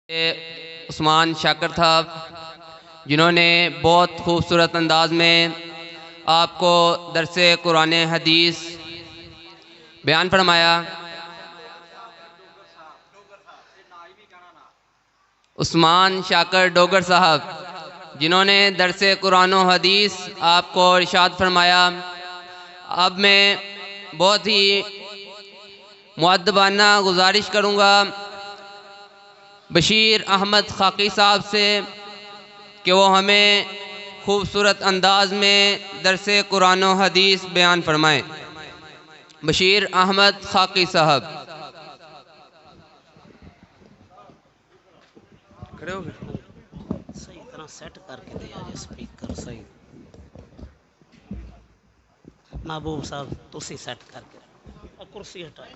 عثمان شاکر صاحب جنہوں نے بہت خوبصورت انداز میں آپ کو درس قرآن حدیث بیان فرمایا۔ عثمان شاکر ڈوگر صاحب جنہوں نے درس قرآن و حدیث آپ کو ارشاد فرمایا۔ اب میں بہت ہی مؤدبانہ گزارش کروں گا بشیر احمد خاقی صاحب سے کہ وہ ہمیں خوبصورت انداز میں درس قرآن و حدیث بیان فرمائیں۔ بشیر احمد خاقی صاحب کھڑے ہو گئے، صحیح طرح سیٹ کر کے دیا جی سپیکر صحیح۔ محبوب صاحب تسی سیٹ کر کے رکھو، کرسی ہٹائیں۔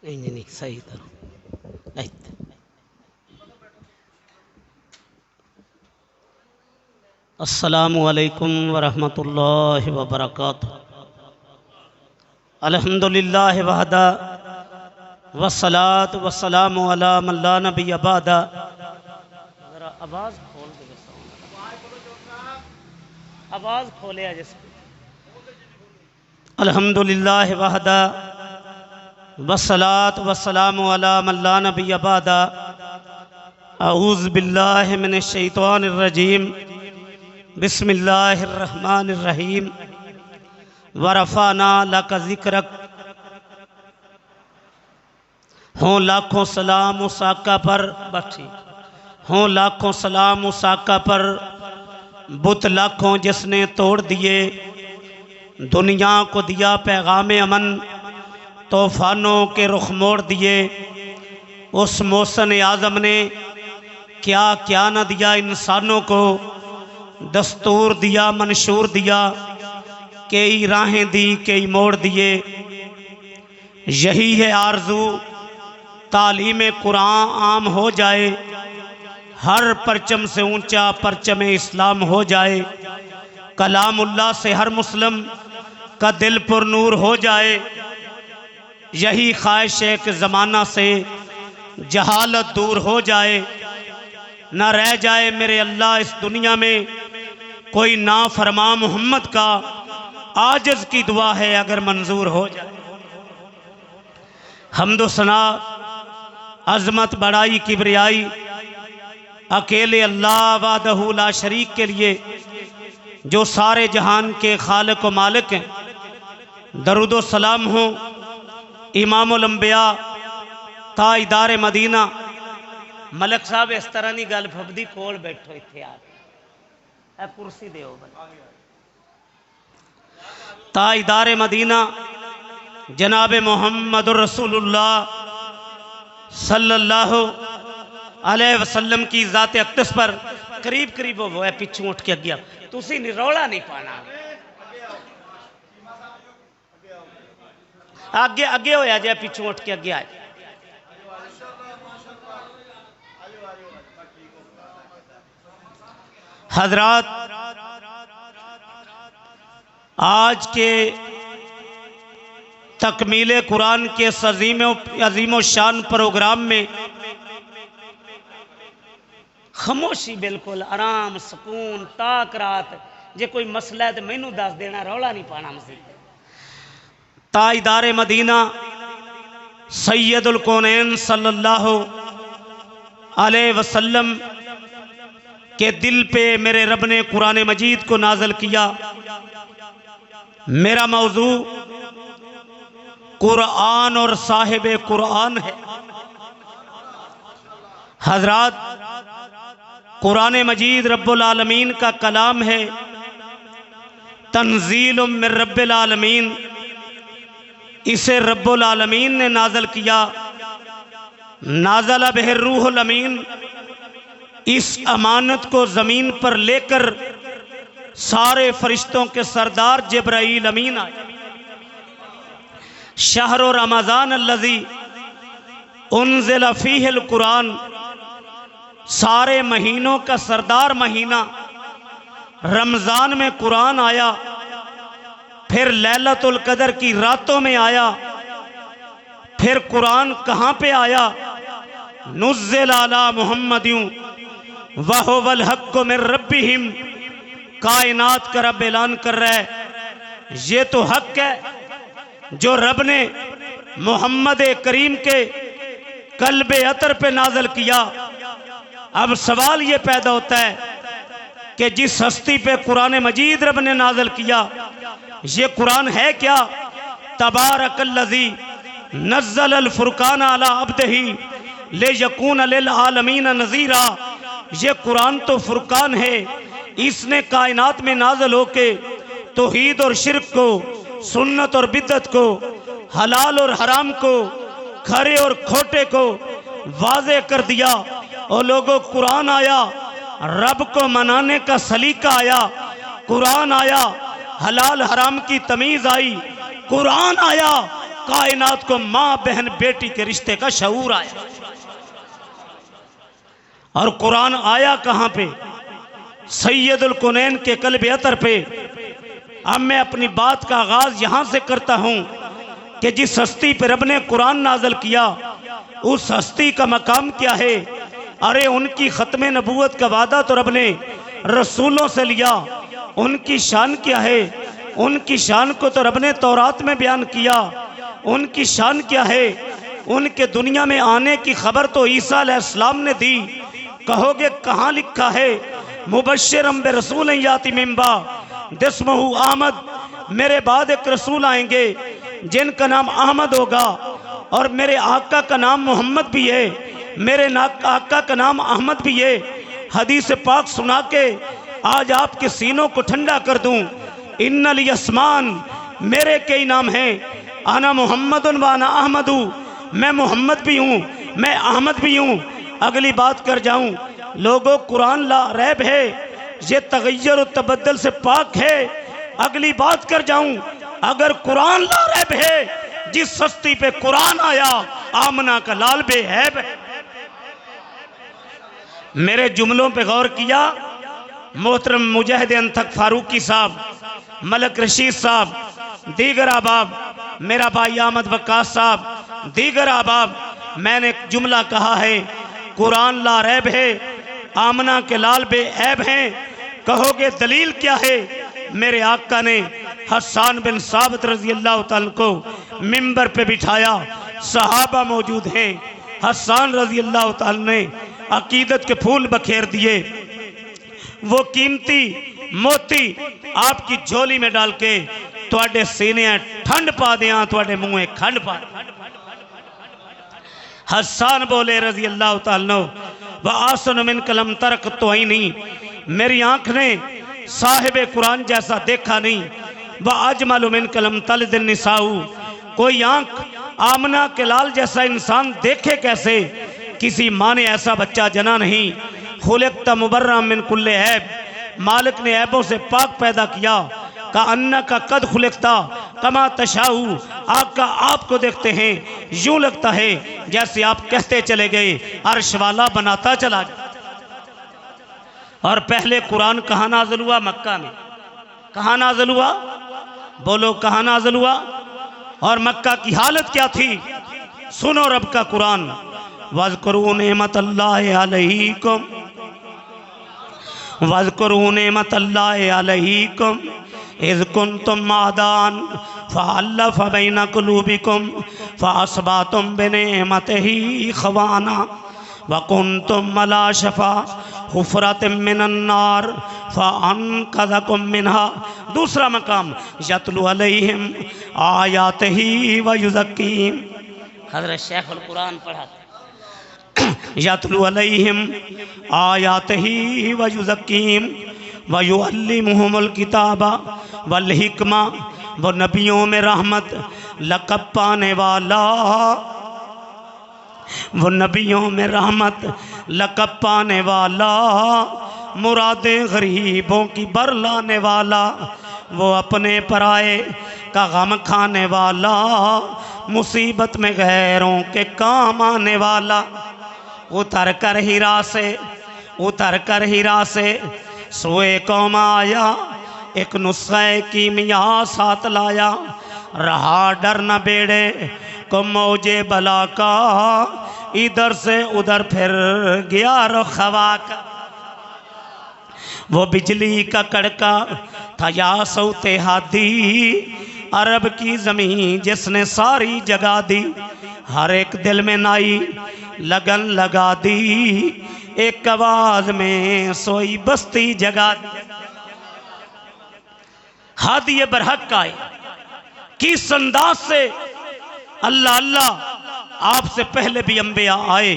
نہیں صحیح طرح۔ السلام علیکم ورحمۃ اللہ وبرکاتہ۔ الحمدللہ وحدہ والصلاة والسلام علی من لا نبی بعدہ۔ ذرا آواز کھول دے، آواز کھولے جس الحمدللہ وحدہ والصلاة والسلام علی من لا نبی بعدہ۔ اعوذ باللہ من الشیطان الرجیم، بسم اللہ الرحمن الرحیم۔ ورفعنا لک ذکرک۔ ہوں لاکھوں سلام اس آقا پر، بٹھی ہوں لاکھوں سلام اس آقا پر، بت لاکھوں جس نے توڑ دیے، دنیا کو دیا پیغام امن، طوفانوں کے رخ موڑ دیے۔ اس محسن اعظم نے کیا کیا نہ دیا انسانوں کو، دستور دیا منشور دیا، کئی راہیں دی کئی موڑ دیے۔ یہی ہے آرزو تعلیم قرآن عام ہو جائے، ہر پرچم سے اونچا پرچم اسلام ہو جائے، کلام اللہ سے ہر مسلم کا دل پر نور ہو جائے۔ یہی خواہش ہے کہ زمانہ سے جہالت دور ہو جائے، نہ رہ جائے میرے اللہ اس دنیا میں کوئی نافرمان محمد کا، عاجز کی دعا ہے اگر منظور ہو جائے۔ حمد و ثنا، عظمت بڑائی کبریائی اکیلے اللہ وحدہ لا شریک کے لیے جو سارے جہان کے خالق و مالک ہیں۔ درود و سلام ہوں امام الانبیاء تاجدار مدینہ۔ ملک صاحب اس طرح نہیں گل پھبدی، کول بیٹھو اتھے آ اے کرسی دیو بھائی۔ تاجدار مدینہ جناب محمد رسول اللہ صلی اللہ علیہ وسلم کی ذات اقدس پر قریب قریب وہ ہے، پیچھوں اٹھ کے گیا، تسی نہیں روڑا نہیں پانا، آگے آگے ہویا جائے، پیچھوں اٹھ کے گیا ہے۔ حضرات، آج کے تکمیل قرآن کے عظیم و شان پروگرام میں خاموشی، بالکل آرام سکون تاک رات، جے کوئی مسئلہ ہے تو میں نو دس دینا، رولا نہیں پانا مسئلہ۔ تاجدار مدینہ سید الکونین صلی اللہ علیہ وسلم کے دل پہ میرے رب نے قرآن مجید کو نازل کیا۔ میرا موضوع قرآن اور صاحب قرآن ہے۔ حضرات، قرآن مجید رب العالمین کا کلام ہے، تنزیل من رب العالمین، اسے رب العالمین نے نازل کیا۔ نازل بہ الروح الامین، اس امانت کو زمین پر لے کر سارے فرشتوں کے سردار جبرائیل امین آئے۔ شہر رمضان الذی انزل فیہ القرآن، سارے مہینوں کا سردار مہینہ رمضان میں قرآن آیا، پھر لیلۃ القدر کی راتوں میں آیا، پھر قرآن کہاں پہ آیا؟ نزل علی محمدیوں وَهُوَ الْحَقُّ مِن رَبِّهِمْ، کائنات کا رب اعلان کر رہا ہے یہ تو حق ہے جو رب نے محمد کریم کے قلب عطر پہ نازل کیا۔ اب سوال یہ پیدا ہوتا ہے کہ جس ہستی پہ قرآن مجید رب نے نازل کیا یہ قرآن ہے کیا؟ تبارک الذی نزل الفرقان علی عبدہ لیکون للعالمین نذیرا، یہ قرآن تو فرقان ہے، اس نے کائنات میں نازل ہو کے توحید اور شرک کو، سنت اور بدعت کو، حلال اور حرام کو، کھرے اور کھوٹے کو واضح کر دیا۔ اور لوگوں قرآن آیا رب کو منانے کا سلیقہ آیا، قرآن آیا حلال حرام کی تمیز آئی، قرآن آیا کائنات کو ماں بہن بیٹی کے رشتے کا شعور آیا۔ اور قرآن آیا کہاں پہ؟ سید الکونین کے قلب عطر پہ۔ اب میں اپنی بات کا آغاز یہاں سے کرتا ہوں کہ جس ہستی پہ رب نے قرآن نازل کیا اس ہستی کا مقام کیا ہے؟ ارے ان کی ختم نبوت کا وعدہ تو رب نے رسولوں سے لیا، ان کی شان کیا ہے؟ ان کی شان کو تو رب نے تورات میں بیان کیا۔ ان کی شان کیا ہے؟ ان کے دنیا میں آنے کی خبر تو عیسیٰ علیہ السلام نے دی۔ کہو گے کہاں لکھا ہے؟ مبشرم برسول یاتی من بعد اسمہ احمد، میرے بعد ایک رسول آئیں گے جن کا نام احمد ہوگا، اور میرے آقا کا نام محمد بھی ہے، میرے آقا کا نام احمد بھی ہے۔ حدیث پاک سنا کے آج آپ کے سینوں کو ٹھنڈا کر دوں۔ ان الیسمان، میرے کئی نام ہیں، انا محمد وانا احمد، میں محمد بھی ہوں میں احمد بھی ہوں۔ اگلی بات کر جاؤں، لوگوں قرآن لا ریب ہے، یہ تغیر و تبدل سے پاک ہے۔ اگلی بات کر جاؤں، اگر قرآن لا ریب ہے، جس ہستی پہ قرآن آیا آمنہ کا لال بے عیب ہے۔ میرے جملوں پہ غور کیا؟ محترم مجاہد انتھک فاروقی صاحب، ملک رشید صاحب، دیگر احباب، میرا بھائی احمد وقاص صاحب، دیگر احباب، میں نے ایک جملہ کہا ہے قرآن لا ریب ہے، آمنہ کے لال بے عیب ہیں۔ کہو گے دلیل کیا ہے؟ میرے آقا نے حسان بن ثابت رضی اللہ تعالیٰ کو ممبر پہ بٹھایا، صحابہ موجود ہیں، حسان رضی اللہ تعالیٰ نے عقیدت کے پھول بکھیر دیے، وہ قیمتی موتی آپ کی جھولی میں ڈال کے تواڈے سینے ٹھنڈ پا دیاں، تواڈے منہ کھنڈ پا دیاں۔ حسان بولے رضی اللہ تعالیٰ وَآسَنُ مِنْكَ لَمْ تَرَكْ تو ہی نہیں، میری آنکھ نے صاحب قرآن جیسا دیکھا نہیں۔ وَأَجْمَلُ مِنْكَ لَمْ تَلِدِ النِّسَاءُ، کوئی آنکھ آمنہ کے لال جیسا انسان دیکھے کیسے؟ کسی ماں نے ایسا بچہ جنا نہیں۔ خُلِقْتَ مُبَرًّا مِنْ كُلِّ عیب، مالک نے عیبوں سے پاک پیدا کیا۔ کَأَنَّكَ قَدْ خُلِقْتَ كَمَا تَشَاءُ، آقا آپ کو دیکھتے ہیں یوں لگتا ہے جیسے آپ کہتے چلے گئے، عرش والا بناتا چلا گیا۔ اور پہلے قرآن کہاں نازل ہوا؟ مکہ میں۔ کہاں نازل ہوا؟ بولو کہاں نازل ہوا؟ اور مکہ کی حالت کیا تھی؟ سنو رب کا قرآن، وَاذْكُرُوا نِعْمَتَ اللَّهِ عَلَيْكُمْ وَاذْكُرُوا نِعْمَتَ اللَّهِ عَلَيْكُمْ اِذْ كُنْتُمْ أَعْدَاءً فَأَلَّفَ بَيْنَ قُلُوبِكُمْ فَأَصْبَحْتُمْ بِنِعْمَتِهِ إِخْوَانًا وَكُنْتُمْ عَلَى شَفَا حُفْرَةٍ مِّنَ النَّارِ فَأَنْقَذَكُمْ مِنْهَا۔ دوسرا مقام، يَتْلُو عَلَيْهِمْ آيَاتِهِ وَيُزَكِّيهِمْ، حضرت شیخ القرآن پڑھا، یتلو علیہم آیاتہ ویزکیہم ویعلمہم الکتاب والحکمہ، وہ نبیوں میں رحمت لقب پانے والا، وہ نبیوں میں رحمت لقب پانے والا، مرادیں غریبوں کی بر لانے والا، وہ اپنے پرائے کا غم کھانے والا، مصیبت میں غیروں کے کام آنے والا۔ اتر کر ہیرا سے سوئے قوم آیا، ایک نسخہ کیمیا ساتھ لایا، رہا ڈر نہ بیڑے کو موجے بلا کا، ادھر سے ادھر پھر گیا رخ ہوا کا۔ وہ بجلی کا کڑکا تھا یا صوت ہادی، عرب کی زمین جس نے ساری جگہ دی، ہر ایک دل میں نائی لگن لگا دی، ایک آواز میں سوئی بستی جگا دی۔ ہادی برحق آئے کس انداز سے، اللہ اللہ، آپ سے پہلے بھی انبیاء آئے،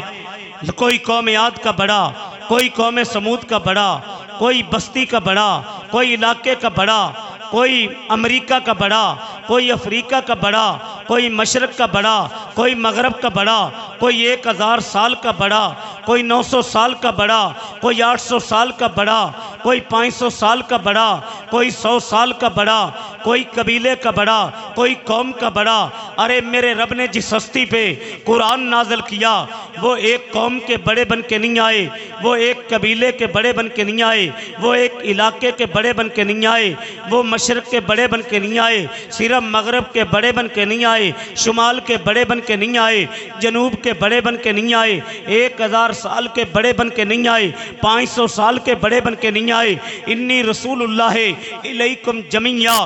کوئی قوم عاد کا بڑا، کوئی قوم سمود کا بڑا، کوئی بستی کا بڑا، کوئی علاقے کا بڑا، کوئی امریکہ کا بڑا، کوئی افریقہ کا بڑا، کوئی مشرق کا بڑا، کوئی مغرب کا بڑا، کوئی 1000 سال کا بڑا، کوئی 900 سال کا بڑا، کوئی 800 سال کا بڑا، کوئی 500 سال کا بڑا، کوئی 100 سال کا بڑا، کوئی قبیلے کا بڑا، کوئی قوم کا بڑا۔ ارے میرے رب نے جس ہستی پہ قرآن نازل کیا وہ ایک قوم کے بڑے بن کے نہیں آئے، وہ ایک قبیلے کے بڑے بن کے نہیں آئے، وہ ایک علاقے کے بڑے بن کے نہیں آئے، وہ مشرق کے بڑے بن کے نہیں آئے، صرف مغرب کے بڑے بن کے نہیں آئے، شمال کے بڑے بن کے نہیں آئے، جنوب کے بڑے بن کے نہیں آئے، 1000 سال کے بڑے بن کے نہیں آئے، 500 سال کے بڑے بن کے نہیں آئے۔ انی رسول اللہ الیکم جمیعا،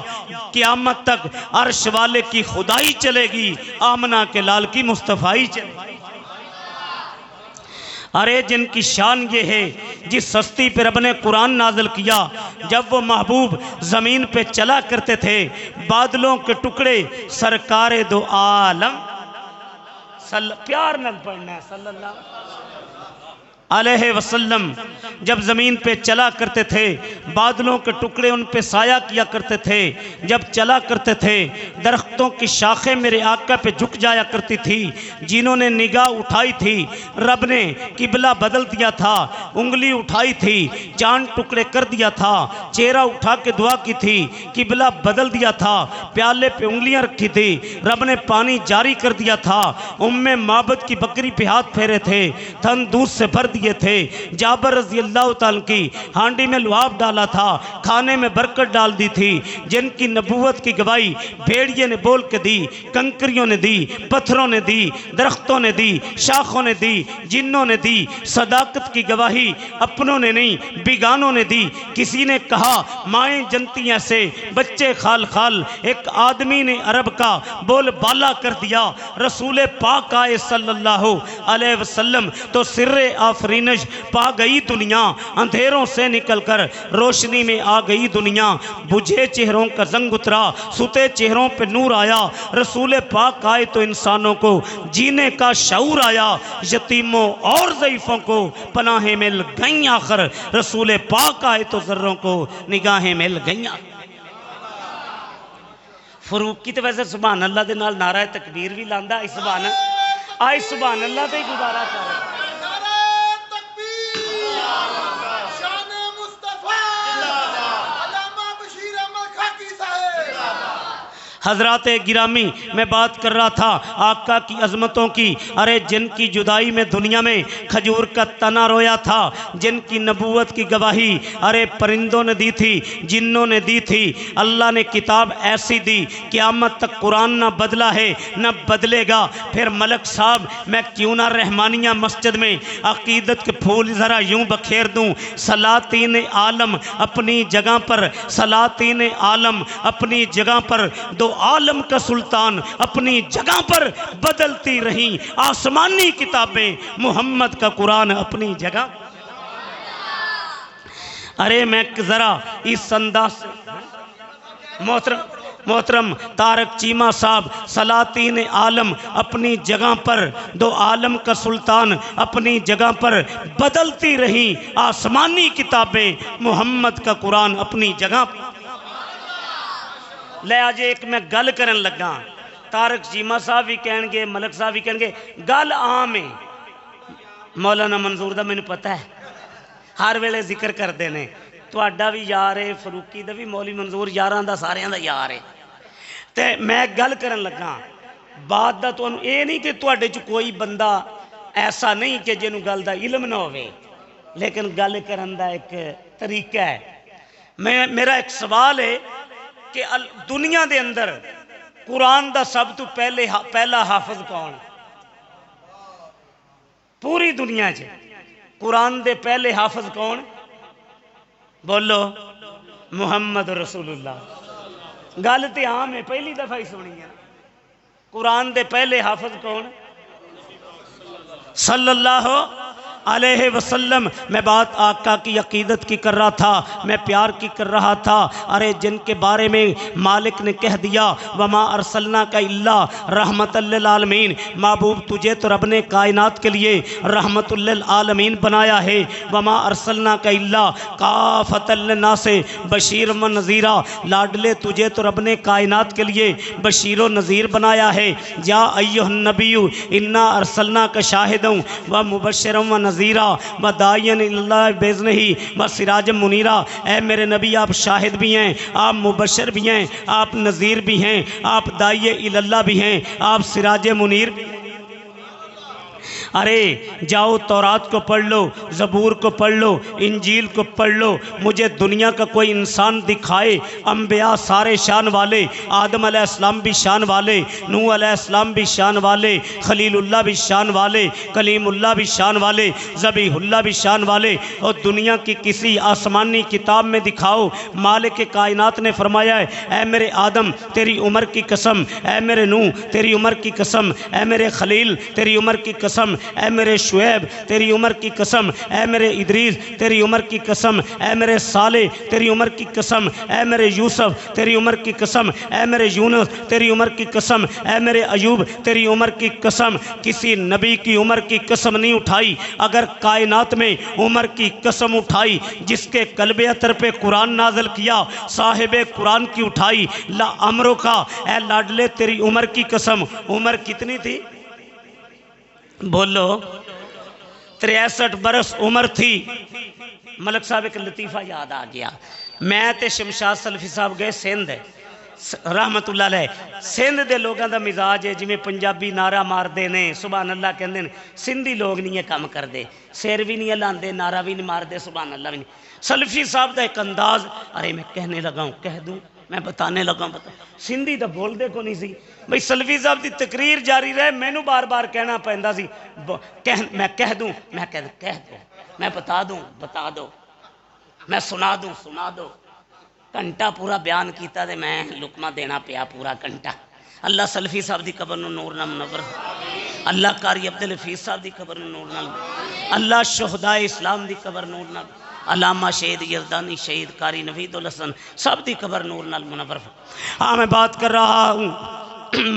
قیامت تک عرش والے کی خدائی چلے گی، آمنہ کے لال کی مصطفیٰ چلے گی۔ ارے جن کی شان یہ ہے، جس ہستی پہ رب نے قرآن نازل کیا، جب وہ محبوب زمین پہ چلا کرتے تھے، بادلوں کے ٹکڑے سرکار دو عالم، پیار نہ پڑھنا ہے صلی اللہ علیہ وسلم، جب زمین پہ چلا کرتے تھے، بادلوں کے ٹکڑے ان پہ سایہ کیا کرتے تھے، جب چلا کرتے تھے درختوں کی شاخیں میرے آقا پہ جھک جایا کرتی تھی، جنہوں نے نگاہ اٹھائی تھی رب نے قبلہ بدل دیا تھا، انگلی اٹھائی تھی چاند ٹکڑے کر دیا تھا، چہرہ اٹھا کے دعا کی تھی قبلہ بدل دیا تھا، پیالے پہ انگلیاں رکھی تھی رب نے پانی جاری کر دیا تھا، معبد کی بکری پہ ہاتھ پھیرے تھے، تھن دودھ سے بھر دیے تھے، جابر رضی اللہ تعالیٰ کی ہانڈی میں لعاب ڈالا تھا، کھانے میں برکت ڈال دی تھی، جن کی نبوت کی گواہی بھیڑیے نے بول کے دی، کنکریوں نے دی، پتھروں نے دی، درختوں نے دی، شاخوں نے دی، جنوں نے دی، صداقت کی گواہی اپنوں نے نہیں بیگانوں نے دی۔ کسی نے کہا مائیں جنتی ایسے بچے خال خال، ایک آدمی نے عرب کا بول بالا کر دیا، رسول پاک آئے صلی اللہ علیہ وسلم تو سر آفرینش پا گئی دنیا، اندھیروں سے نکل کر روشنی میں آ گئی دنیا، بجھے چہروں کا زنگ اترا، ستے چہروں پہ نور آیا، رسول پاک آئے تو انسانوں کو جینے کا شعور آیا، یتیموں اور ضعیفوں کو پناہیں مل گئیں، آخر رسول پاک آئے تو ذروں کو نگاہیں مل گئیں۔ فروق کی تو ویسے سبحان اللہ دے نال نعرہ تکبیر بھی لاندا، اس سبحان اللہ تے گزارا کر رہے۔ حضرات گرامی میں بات کر رہا تھا آقا کی عظمتوں کی، ارے جن کی جدائی میں دنیا میں کھجور کا تنا رویا تھا، جن کی نبوت کی گواہی ارے پرندوں نے دی تھی، جنوں نے دی تھی، اللہ نے کتاب ایسی دی قیامت تک قرآن نہ بدلا ہے نہ بدلے گا۔ پھر ملک صاحب میں کیوں نہ رحمانیہ مسجد میں عقیدت کے پھول ذرا یوں بکھیر دوں، سلاطین عالم اپنی جگہ پر، سلاطین عالم اپنی جگہ پر، دو عالم کا سلطان اپنی جگہ پر، بدلتی رہیں آسمانی کتابیں، محمد کا قرآن اپنی جگہ۔ ارے میں ذرا اس انداز سے محترم طارق چیمہ صاحب، سلاطین عالم اپنی جگہ پر، دو عالم کا سلطان اپنی جگہ پر، بدلتی رہیں آسمانی کتابیں، محمد کا قرآن اپنی جگہ پر۔ لے آج ایک میں گل کرن لگا، طارق چیمہ صاحب بھی کہن گے، ملک صاحب بھی کہن گے، گل عام ہے، مولانا منظور دا میں نے پتہ ہے ہر ویلے ذکر کر دینے، تو اڈا بھی یار ہے، فروقی دا بھی، مولی منظور یاراں دا ساریاں دا یار ہے، تے میں گل کرن لگا بات دا تو اے نہیں کہ تو اڈے چ کوئی بندہ ایسا نہیں کہ جنوں گل دا علم نہ ہوئے، لیکن گل کرن دا ایک طریقہ ہے۔ میرا ایک سوال ہے کہ دنیا دے اندر قرآن دا سب تو پہلا حافظ کون؟ پوری دنیا چ قرآن دے پہلے حافظ کون؟ بولو محمد رسول اللہ۔ گل تے عام ہے، پہلی دفعہ ہی سنی ہے۔ قرآن دے پہلے حافظ کون؟ صلی اللہ علیہ وسلم۔ میں بات آقا کی عقیدت کی کر رہا تھا، میں پیار کی کر رہا تھا۔ ارے جن کے بارے میں مالک نے کہہ دیا وما ارسلناک الا رحمت للعالمین، محبوب تجھے تو رب نے کائنات کے لیے رحمت للعالمین بنایا ہے۔ وما ارسلناک الا کافۃ للناس بشیر و نذیرا، لاڈلے تجھے تو رب نے کائنات کے لیے بشیر و نذیر بنایا ہے۔ یا ایھا النبی انا ارسلناک شاہدا و مبشرا و نذیرا و داعیا الی اللہ باذنہ و سراجا منیرا۔ اے میرے نبی آپ شاہد بھی ہیں، آپ مبشر بھی ہیں، آپ نذیر بھی ہیں، آپ داعی الی اللہ بھی ہیں، آپ سراج منیر بھی ہیں۔ ارے جاؤ تورات کو پڑھ لو، زبور کو پڑھ لو، انجیل کو پڑھ لو، مجھے دنیا کا کوئی انسان دکھائے۔ انبیاء سارے شان والے، آدم علیہ السلام بھی شان والے، نوح علیہ السلام بھی شان والے، خلیل اللہ بھی شان والے، کلیم اللہ بھی شان والے، ذبیح اللہ بھی شان والے، اور دنیا کی کسی آسمانی کتاب میں دکھاؤ۔ مالک کائنات نے فرمایا ہے اے میرے آدم تیری عمر کی قسم، اے میرے نوح تیری عمر کی قسم، اے میرے خلیل تیری عمر کی قسم، اے میرے شعیب تیری عمر کی قسم، اے میرے ادریس تیری عمر کی قسم، اے میرے صالح تیری عمر کی قسم، اے میرے یوسف تیری عمر کی قسم، اے میرے یونس تیری عمر کی قسم، اے میرے ایوب تیری عمر کی قسم۔ کسی نبی کی عمر کی قسم نہیں اٹھائی، اگر کائنات میں عمر کی قسم اٹھائی جس کے قلب اطہر پہ قرآن نازل کیا، صاحب قرآن کی اٹھائی، لا امرو کا اے لاڈلے تیری عمر کی قسم۔ عمر کتنی تھی؟ بولو 63 برس عمر تھی۔ ملک صاحب ایک لطیفہ یاد آ گیا، میں تے شمشاد سلفی صاحب گئے سندھ رحمت اللہ علیہ۔ سندھ دے لوگاں دا مزاج ہے جویں پنجابی نعرہ مار دے نے سبحان اللہ کہندے نے، سندھی لوگ نہیں یہ کام کر دے، سیر بھی نہیں لاندے، نعرہ بھی نہیں مار دے، سبحان اللہ بھی نہیں۔ سلفی صاحب دا ایک انداز، ارے میں کہنے لگا ہوں کہہ دوں، میں بتانے لگا ہوں سندھی تو بول دے کو نہیں سی بھئی۔ سلفی صاحب دی تقریر جاری رہے، مینوں بار بار کہنا پیندا سی، میں کہہ دوں، میں کہہ دوں، میں بتا دوں، بتا دو، میں سنا دوں، سنا دو۔ گھنٹہ پورا بیان کیتا تے میں لقمہ دینا پیا پورا گھنٹہ۔ اللہ سلفی صاحب دی قبر نو نور نال منور، اللہ قاری عبدالحفیظ صاحب دی قبر نو نور نال، اللہ شہداء اسلام دی قبر نور نال، علامہ شہید یزدانی، شہید قاری نوید الحسن سب دی قبر نور نال منور۔ ہاں میں بات کر رہا ہوں،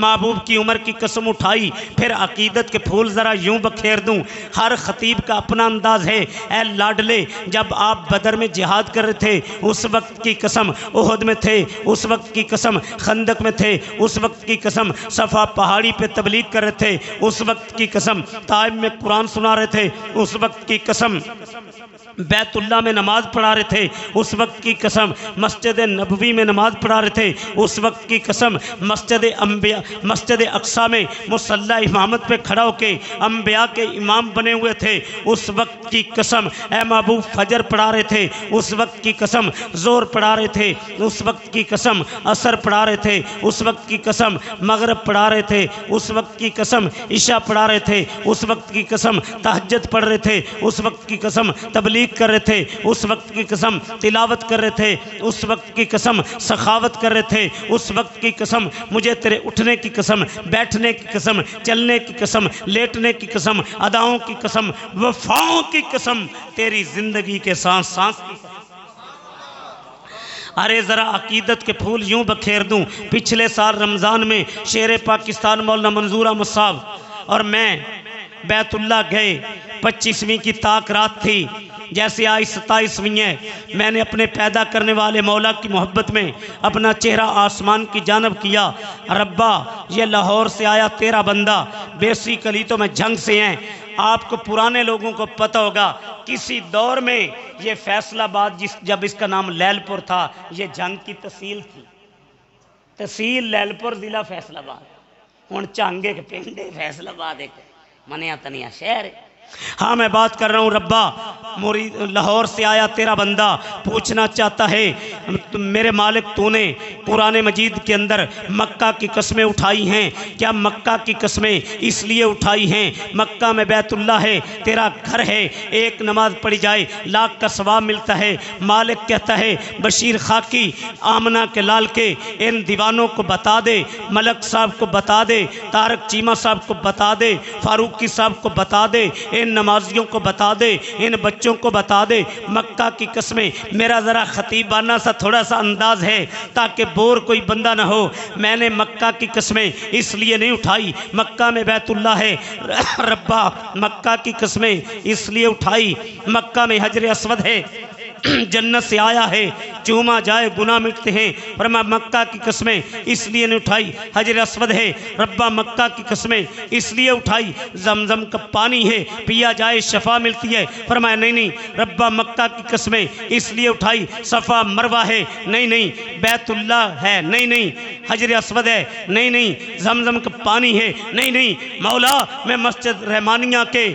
محبوب کی عمر کی قسم اٹھائی، پھر عقیدت کے پھول ذرا یوں بکھیر دوں۔ ہر خطیب کا اپنا انداز ہے۔ اے لاڈلے جب آپ بدر میں جہاد کر رہے تھے اس وقت کی قسم، احد میں تھے اس وقت کی قسم، خندق میں تھے اس وقت کی قسم، صفا پہاڑی پہ تبلیغ کر رہے تھے اس وقت کی قسم، طائف میں قرآن سنا رہے تھے اس وقت کی قسم، بیت اللہ میں نماز پڑھا رہے تھے اس وقت کی قسم، مسجد نبوی میں نماز پڑھا رہے تھے اس وقت کی قسم، مسجد اقصی میں مصلی امامت پہ کھڑا ہو کے انبیاء کے امام بنے ہوئے تھے اس وقت کی قسم۔ اے محبوب فجر پڑھا رہے تھے اس وقت کی قسم، ظہر پڑھا رہے تھے اس وقت کی قسم، عصر پڑھا رہے تھے اس وقت کی قسم، مغرب پڑھا رہے تھے اس وقت کی قسم، عشاء پڑھا رہے تھے اس وقت کی قسم، تہجد پڑھ رہے تھے اس وقت کی قسم، تبلیغ کر رہے تھے اس وقت کی قسم، تلاوت کر رہے تھے اس وقت کی قسم، سخاوت کر رہے تھے اس وقت کی قسم، مجھے تیرے اٹھنے کی قسم، بیٹھنے کی قسم، چلنے کی قسم، لیٹنے کی قسم، اداؤں کی قسم، وفاؤں کی قسم، تیری زندگی کے سانس سانس کی قسم۔ ارے ذرا عقیدت کے پھول یوں بکھیر دوں۔ پچھلے سال رمضان میں شیر پاکستان مولانا منظور احمد صاحب اور میں بیت اللہ گئے، 25ویں کی طاق رات تھی، جیسے آج 27ویں ہے۔ میں نے اپنے پیدا کرنے والے مولا کی محبت میں اپنا چہرہ آسمان کی جانب کیا، ربا یہ لاہور سے آیا تیرا بندہ، بیسیکلی تو میں جنگ سے ہیں۔ آپ کو پرانے لوگوں کو پتہ ہوگا کسی دور میں یہ فیصل آباد جب اس کا نام لیل پور تھا یہ جنگ کی تحصیل تھی، تحصیل لیل پور ضلع فیصل آباد، ہن چنگ ایک پنڈ ہے، فیصل آباد ایک منیا تنیا شہر ہے۔ ہاں میں بات کر رہا ہوں ربا مرید لاہور سے آیا تیرا بندہ پوچھنا چاہتا ہے میرے مالک تو نے قرآن مجید کے اندر مکہ کی قسمیں اٹھائی ہیں، کیا مکہ کی قسمیں اس لیے اٹھائی ہیں مکہ میں بیت اللہ ہے، تیرا گھر ہے، ایک نماز پڑھی جائے لاکھ کا ثواب ملتا ہے؟ مالک کہتا ہے بشیر خاکی آمنہ کے لال کے ان دیوانوں کو بتا دے، ملک صاحب کو بتا دے، طارق چیمہ صاحب کو بتا دے، فاروقی صاحب کو بتا دے، ان نمازیوں کو بتا دے، ان بچوں کو بتا دے مکہ کی قسمیں۔ میرا ذرا خطیبانہ سا تھوڑا سا انداز ہے تاکہ بور کوئی بندہ نہ ہو، میں نے مکہ کی قسمیں اس لیے نہیں اٹھائی مکہ میں بیت اللہ ہے ربا، مکہ کی قسمیں اس لیے اٹھائی مکہ میں حجر اسود ہے، جنت سے آیا ہے چوما جائے گناہ مٹتے ہیں، فرمایا مکہ کی قسمیں اس لیے نہیں اٹھائی، حجر اسود ہے ربا مکہ کی قسمیں اس لیے اٹھائی، زمزم کا پانی ہے پیا جائے شفا ملتی ہے، فرمایا نہیں ربا مکہ کی قسمیں اس لیے اٹھائی، صفا مروہ ہے نہیں بیت اللہ ہے نہیں حجر اسود ہے نہیں زمزم کا پانی ہے نہیں مولا میں مسجد رحمانیہ کے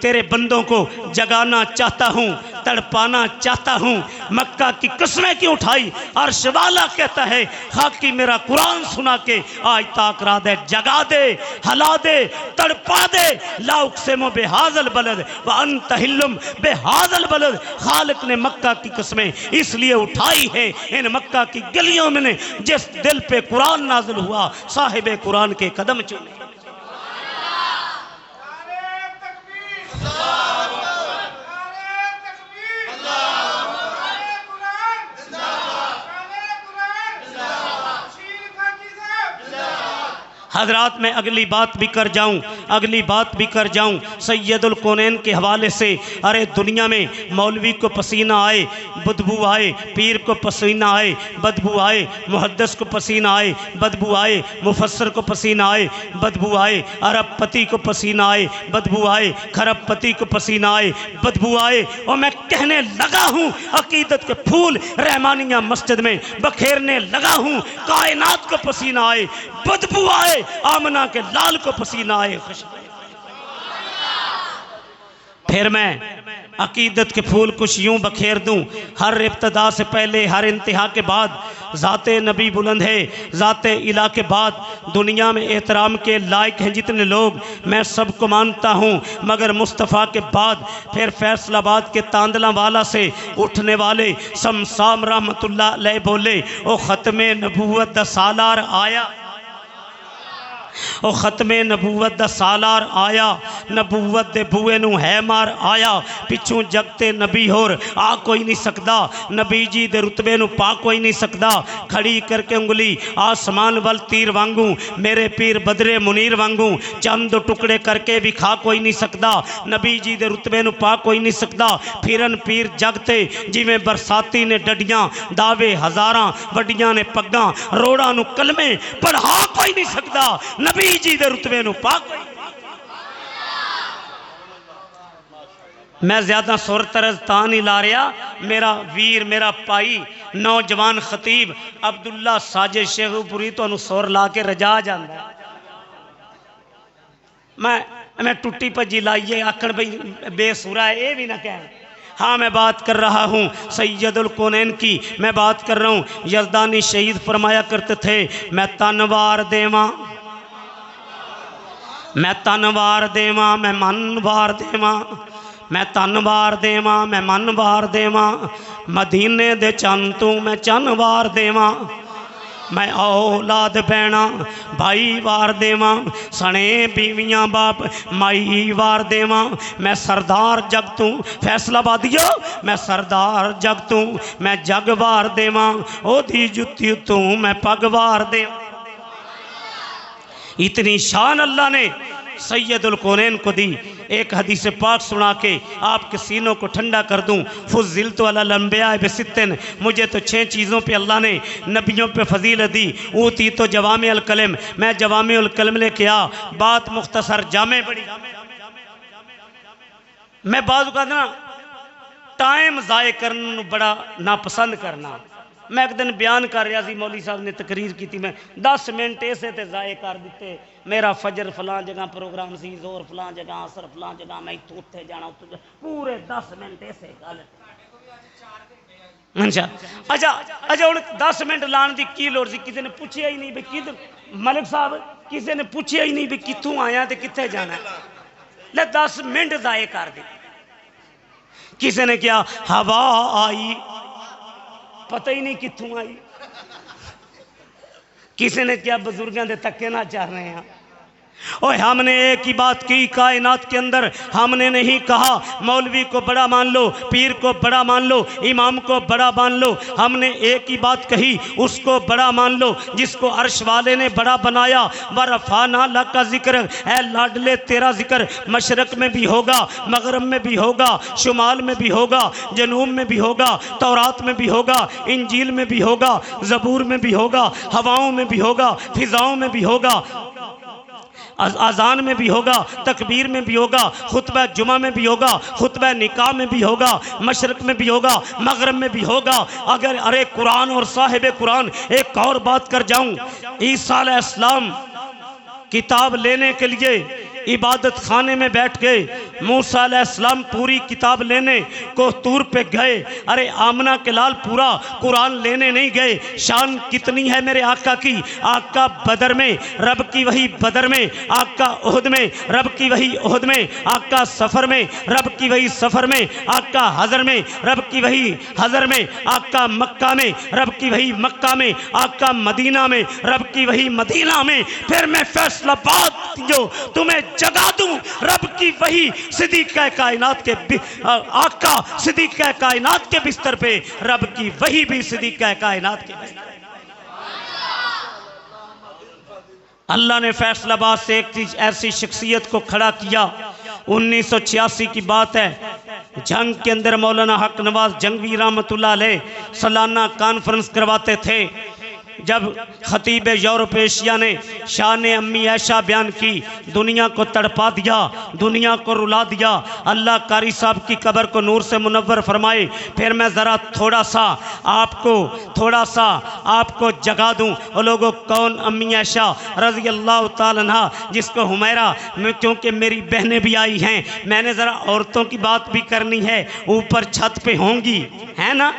تیرے بندوں کو جگانا چاہتا ہوں، تڑپانا چاہتا ہوں، مکہ کی قسمیں کیوں اٹھائی؟ عرش والا کہتا ہے خاکی میرا قرآن سنا کے آج تاک را دے، جگا دے، ہلا دے، تڑپا دے، لا اقسم بہذا البلد وانت حلم بہذا البلد۔ خالق نے مکہ کی قسمیں اس لیے اٹھائی ہے ان مکہ کی گلیوں میں نے جس دل پہ قرآن نازل ہوا صاحب قرآن کے قدم چومے۔ حضرات میں اگلی بات بھی کر جاؤں سید الکونین کے حوالے سے، ارے دنیا میں مولوی کو پسینہ آئے بدبو آئے، پیر کو پسینہ آئے بدبو آئے، محدث کو پسینہ آئے بدبو آئے، مفسر کو پسینہ آئے بدبو آئے، عرب پتی کو پسینہ آئے بدبو آئے، خرب پتی کو پسینہ آئے بدبو آئے، اور میں کہنے لگا ہوں عقیدت کے پھول رحمانیہ مسجد میں بکھیرنے لگا ہوں، کائنات کو پسینہ آئے بدبو آئے، آمنہ کے لال کو پسینہ آئے خوشبو۔ پھر میں عقیدت کے پھول کچھ یوں بکھیر دوں، ہر ابتدا سے پہلے ہر انتہا کے بعد ذات نبی بلند ہے، ذات الہ کے بعد دنیا میں احترام کے لائق ہیں جتنے لوگ میں سب کو مانتا ہوں، مگر مصطفیٰ کے بعد پھر فیصل آباد کے تاندلاں والا سے اٹھنے والے سمسام رحمت اللہ علیہ بولے او ختم نبوت دا سالار آیا، او ختم نبوت دا سالار آیا، نبوت دے بوئے نو ہے مار آیا، پچھوں جگتے نبی ہور آ کوئی نہیں سکدا، نبی جی دے رتبے نو پا کوئی نہیں سکدا، کھڑی کر کے انگلی آسمان وال تیر وانگوں، میرے پیر بدر منیر وانگوں، چند ٹکڑے کر کے بھی کھا کوئی نہیں سکدا، نبی جی دے رتبے نو پا کوئی نہیں سکدا، پھرن پیر جگتے جی میں برساتی نے ڈڈیاں دعوے ہزاراں وڈیاں نے پگاں روڑاں نو کلمے پڑھا کوئی نہیں سکدا، نبی جی دے رتبے نو پاک۔ میں زیادہ سور طرز تاں نہیں لا رہا، میرا ویر میرا پائی نوجوان خطیب عبداللہ ساجد شیخ پوری تو انہوں سور لا کے رجا جاندہ ہے، میں ٹوٹی پجی لائیے آکڑ بے سورہ ہے اے بھی نہ کہیں۔ ہاں میں بات کر رہا ہوں سید الکونین کی، میں بات کر رہا ہوں یزدانی شہید فرمایا کرتے تھے میں تنوار دیواں، میں تنوار دیواں، میں منوار دیواں، میں تنوار دیواں، میں منوار دیواں، مدینے دے چن تو میں چنوار دیواں، میں اولاد بینا بھائی وار دیواں، سنے بیویاں باپ مائی وار دیواں، میں سردار جگ تو فیصلہ آبادیو، میں سردار جگ تو میں جگ وار دیواں، او دی جتی تو میں پگ وار دیواں۔ اتنی شان اللہ نے سید الکونین کو دی۔ ایک حدیث پاک سنا کے آپ کے سینوں کو ٹھنڈا کر دوں، فضلت علی الانبیاء بستن، مجھے تو 6 چیزوں پہ اللہ نے نبیوں پہ فضیلت دی، اوتی تو جوامع الکلم، میں جوامع الکلم لے کے آ، بات مختصر جامع بڑی۔ میں بعض اوقات نا ٹائم ضائع کرنا بڑا ناپسند کرنا، میں ایک دن بیان کر رہا سی، مولوی صاحب نے تقریر کی تھی، میں 10 منٹ اسے تے ضائع کر دیتے. میرا فجر فلاں جگہ پروگرام سی، زور فلاں جگہ، عصر فلاں جگہ، میں اتنے جانا پورے 10 منٹ اسے گل. اچھا ہوں 10 منٹ لان دی کی لوڑ سی؟ کسی نے پوچھیا ہی نہیں بھی کدھر ملک صاحب، کسی نے پوچھیا ہی نہیں بھی کتوں آیا تے کتنے جانا ہے. لے 10 منٹ ضائع کر دی. کسی نے کیا ہوا آئی، پتہ ہی نہیں کتوں آئی. کسی نے کیا بزرگاں دے تکے نہ چاہ رہے ہیں. اوہ ہم نے ایک ہی بات کی کائنات کے اندر، ہم نے نہیں کہا مولوی کو بڑا مان لو، پیر کو بڑا مان لو، امام کو بڑا مان لو. ہم نے ایک ہی بات کہی، اس کو بڑا مان لو جس کو عرش والے نے بڑا بنایا. ورفعنا لک ذکر، اے لاڈلے تیرا ذکر مشرق میں بھی ہوگا، مغرب میں بھی ہوگا، شمال میں بھی ہوگا، جنوب میں بھی ہوگا، تورات میں بھی ہوگا، انجیل میں بھی ہوگا، زبور میں بھی ہوگا، ہواؤں میں بھی ہوگا، فضاؤں میں بھی ہوگا، اذان میں بھی ہوگا، تکبیر میں بھی ہوگا، خطبہ جمعہ میں بھی ہوگا، خطبہ نکاح میں بھی ہوگا، مشرق میں بھی ہوگا، مغرب میں بھی ہوگا. اگر ارے قرآن اور صاحب قرآن، ایک اور بات کر جاؤں، عیسیٰ علیہ السلام کتاب لینے کے لیے عبادت خانے میں بیٹھ گئے. موسیٰ علیہ السلام پوری کتاب لینے کو طور پہ گئے. ارے آمنہ کے لال پورا قرآن لینے نہیں گئے. شان کتنی ہے میرے آقا کی. آقا بدر میں رب کی وہی بدر میں، آقا احد میں رب کی وہی احد میں، آقا سفر میں رب کی وہی سفر میں، آقا حضر میں رب کی وہی حضر میں، آقا مکہ میں رب کی وہی مکہ میں، آقا مدینہ میں رب کی وہی مدینہ میں. پھر میں فیصلہ بات جو تمہیں جگا دوں، رب کی وہی صدیقہ کائنات کے آقا صدیقہ کائنات کے بستر پہ، رب کی وہی بھی صدیقہ کائنات کے بستر پہ. اللہ نے فیصلہ آباد سے ایک ایسی شخصیت کو کھڑا کیا. 1986 کی بات ہے، جنگ کے اندر مولانا حق نواز جنگوی رحمت اللہ علیہ سالانہ کانفرنس کرواتے تھے. جب خطیب یورپ ایشیا نے شان امی عائشہ بیان کی، دنیا کو تڑپا دیا، دنیا کو رلا دیا. اللہ قاری صاحب کی قبر کو نور سے منور فرمائے. پھر میں ذرا تھوڑا سا آپ کو جگا دوں. اور لوگوں کون امی عائشہ رضی اللہ تعالیٰ عنہ، جس کو حمیرہ، کیونکہ میری بہنیں بھی آئی ہیں، میں نے ذرا عورتوں کی بات بھی کرنی ہے، اوپر چھت پہ ہوں گی، ہے نا.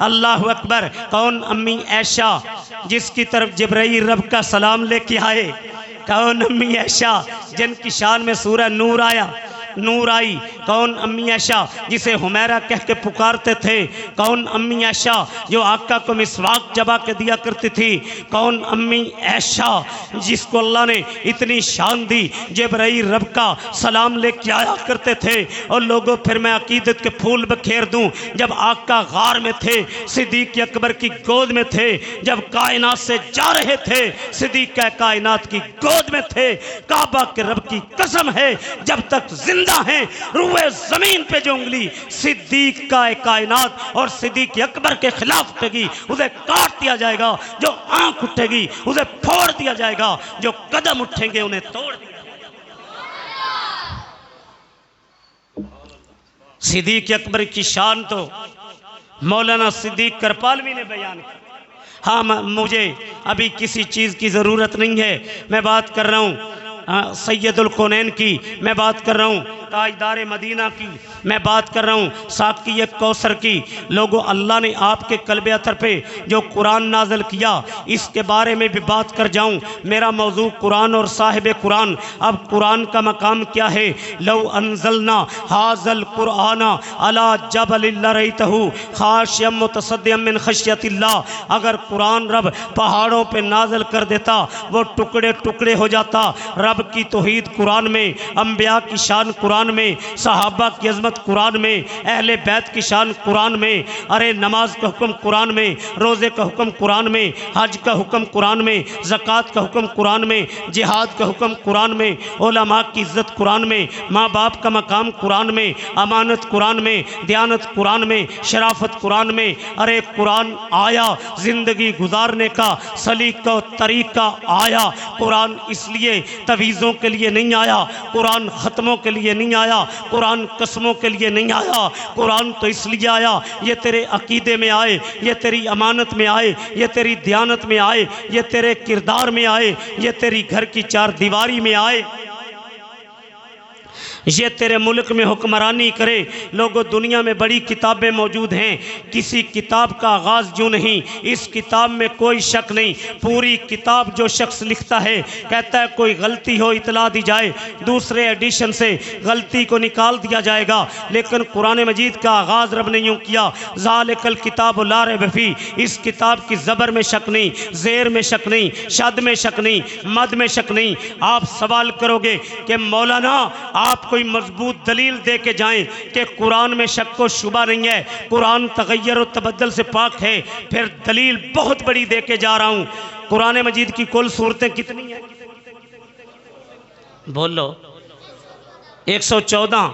اللہ اکبر. کون امی عائشہ جس کی طرف جبرائیل رب کا سلام لے کے آئے. کون امی عائشہ جن کی شان میں سورہ نور آئی. کون امی عائشہ جسے حمیرہ کہہ کے پکارتے تھے. کون امی عائشہ جو آقا کو مسواک چبا کے دیا کرتی تھی. کون امی عائشہ جس کو اللہ نے اتنی شان دی، جبرائیل رب کا سلام لے کے آیا کرتے تھے. اور لوگوں پھر میں عقیدت کے پھول بکھیر دوں. جب آقا غار میں تھے، صدیق اکبر کی گود میں تھے، جب کائنات سے جا رہے تھے، صدیق کائنات کی گود میں تھے. کعبہ کے رب کی قسم ہے، جب تک زندہ ہیں، روئے زمین پہ جو انگلی صدیق کا کائنات اور صدیق اکبر کے خلاف اٹھے گی، اسے کاٹ دیا جائے گا. جو آنکھ اٹھے گی اسے پھوڑ دیا جائے گا. جو قدم اٹھیں گے انہیں توڑ دیا جائے گا. صدیق اکبر کی شان تو مولانا صدیق کرپالوی نے بیان کی. ہاں مجھے ابھی کسی چیز کی ضرورت نہیں ہے. میں بات کر رہا ہوں سید الکونین کی، میں بات کر رہا ہوں تاجدار مدینہ کی، میں بات کر رہا ہوں ساقی کوثر کی. لوگوں اللہ نے آپ کے قلب اطہر پہ جو قرآن نازل کیا، اس کے بارے میں بھی بات کر جاؤں. میرا موضوع قرآن اور صاحب قرآن. اب قرآن کا مقام کیا ہے؟ لو انزلنا ھذا القرآن علی جبل لرأیتہ خاشعا متصدعا من خشیۃ اللہ. اگر قرآن رب پہاڑوں پہ نازل کر دیتا، وہ ٹکڑے ٹکڑے ہو جاتا. رب کی توحید قرآن میں، انبیاء کی شان قرآن میں، صحابہ کی عظمت قرآن میں، اہل بیت کی شان قرآن میں. ارے نماز کا حکم قرآن میں، روزے کا حکم قرآن میں، حج کا حکم قرآن میں، زکوٰۃ کا حکم قرآن میں، جہاد کا حکم قرآن میں، علماء کی عزت قرآن میں، ماں باپ کا مقام قرآن میں، امانت قرآن میں، دیانت قرآن میں، شرافت قرآن میں. ارے قرآن آیا زندگی گزارنے کا سلیقہ و طریقہ آیا. قرآن اس لیے تویزوں کے لیے نہیں آیا، قرآن ختموں کے لیے نہیں نہیں آیا، قرآن قسموں کے لیے نہیں آیا، قرآن تو اس لیے آیا یہ تیرے عقیدے میں آئے، یہ تیری امانت میں آئے، یہ تیری دیانت میں آئے، یہ تیرے کردار میں آئے، یہ تیری گھر کی چار دیواری میں آئے، یہ تیرے ملک میں حکمرانی کرے۔ لوگوں دنیا میں بڑی کتابیں موجود ہیں، کسی کتاب کا آغاز جو نہیں، اس کتاب میں کوئی شک نہیں، پوری کتاب جو شخص لکھتا ہے کہتا ہے کوئی غلطی ہو اطلاع دی جائے، دوسرے ایڈیشن سے غلطی کو نکال دیا جائے گا، لیکن قرآن مجید کا آغاز رب نے یوں کیا، ذالک الکتاب لا ریب فیہ، اس کتاب کی زبر میں شک نہیں، زیر میں شک نہیں، شد میں شک نہیں، مد میں شک نہیں۔ آپ سوال کرو گے کہ مولانا آپ کوئی مضبوط دلیل دے کے جائیں کہ قرآن میں شک و شبہ نہیں ہے، قرآن تغیر و تبدل سے پاک ہے، پھر دلیل بہت بڑی دے کے جا رہا ہوں۔ قرآن مجید کی کل سورتیں کتنی ہیں؟ بولو 114۔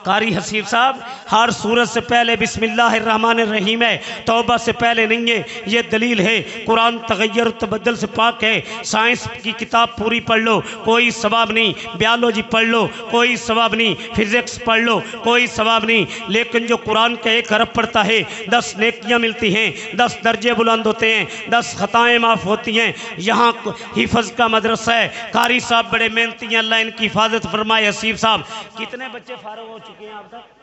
قاری حسیب صاحب ہر سورت سے پہلے بسم اللہ الرحمن الرحیم ہے، توبہ سے پہلے نہیں ہے، یہ دلیل ہے۔ قرآن تغیر و تبدل سے پاک ہے۔ سائنس کی کتاب پوری پڑھ لو کوئی ثواب نہیں، بیالوجی پڑھ لو کوئی ثواب نہیں، فزکس پڑھ لو کوئی ثواب نہیں، لیکن جو قرآن کا 1 حرف پڑھتا ہے 10 نیکیاں ملتی ہیں، 10 درجے بلند ہوتے ہیں، 10 خطائیں معاف ہوتی ہیں۔ یہاں حفظ کا مدرسہ ہے، قاری صاحب بڑے محنتی ہیں، اللہ ان کی حفاظت فرمائے۔ حسیب صاحب کتنے بچے فارغ ہو چکے ہیں آپ تک؟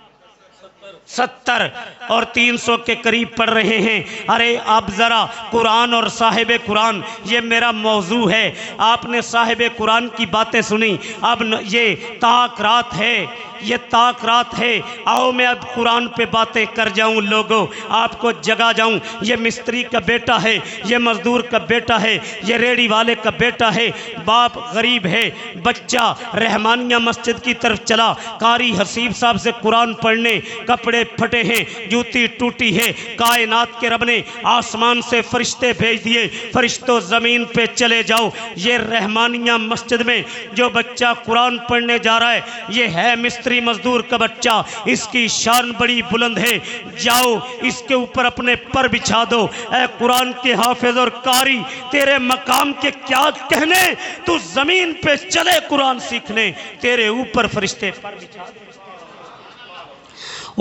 70 اور 300 کے قریب پڑھ رہے ہیں۔ ارے اب ذرا قرآن اور صاحب قرآن، یہ میرا موضوع ہے، آپ نے صاحب قرآن کی باتیں سنی، اب یہ تاک رات ہے، یہ تاک رات ہے، آؤ میں اب قرآن پہ باتیں کر جاؤں، لوگوں آپ کو جگا جاؤں۔ یہ مستری کا بیٹا ہے، یہ مزدور کا بیٹا ہے، یہ ریڑی والے کا بیٹا ہے، باپ غریب ہے، بچہ رحمانیہ مسجد کی طرف چلا، قاری حسیب صاحب سے قرآن پڑھنے، کپڑے پھٹے ہیں، جوتی ٹوٹی ہے، کائنات کے رب نے آسمان سے فرشتے بھیج دیے، فرشتوں زمین پہ چلے جاؤ، یہ رحمانیہ مسجد میں جو بچہ قرآن پڑھنے جا رہا ہے یہ ہے مستری مزدور کا بچہ، اس کی شان بڑی بلند ہے، جاؤ اس کے اوپر اپنے پر بچھا دو۔ اے قرآن کے حافظ اور قاری، تیرے مقام کے کیا کہنے، تو زمین پہ چلے قرآن سیکھنے، تیرے اوپر فرشتے پر بچھا دے۔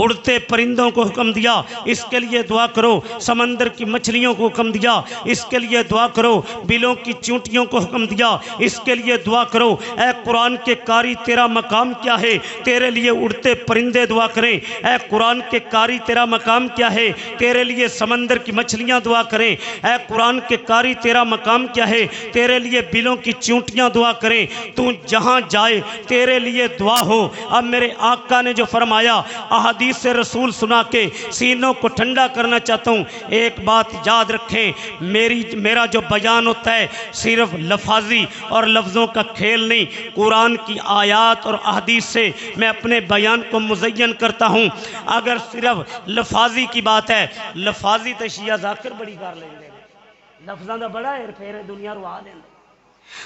اڑتے پرندوں کو حکم دیا، اس کے لیے دعا کرو، سمندر کی مچھلیوں کو حکم دیا، اس کے لیے دعا کرو، بلوں کی چونٹیوں کو حکم دیا، اس کے لیے دعا کرو۔ اے قرآن کے قاری تیرا مقام کیا ہے، تیرے لیے اڑتے پرندے دعا کریں۔ اے قرآن کے قاری تیرا مقام کیا ہے، تیرے لیے سمندر کی مچھلیاں دعا کریں۔ اے قرآن کے قاری تیرا مقام کیا ہے، تیرے لیے بلوں کی چونٹیاں دعا کریں۔ تو جہاں جائے تیرے لیے دعا ہو۔ اب میرے آقا نے جو فرمایا، احادیث سے رسول سنا کے سینوں کو ٹھنڈا کرنا چاہتا ہوں۔ ایک بات یاد رکھیں، میرا جو بیان ہوتا ہے صرف لفاظی اور لفظوں کا کھیل نہیں، قرآن کی آیات اور احادیث سے میں اپنے بیان کو مزین کرتا ہوں۔ اگر صرف لفاظی کی بات ہے، لفاظی تو شیعہ ذاکر بڑی کر لیں گے، لفظاں دا بڑا ہے پھر دنیا روا دیں گے۔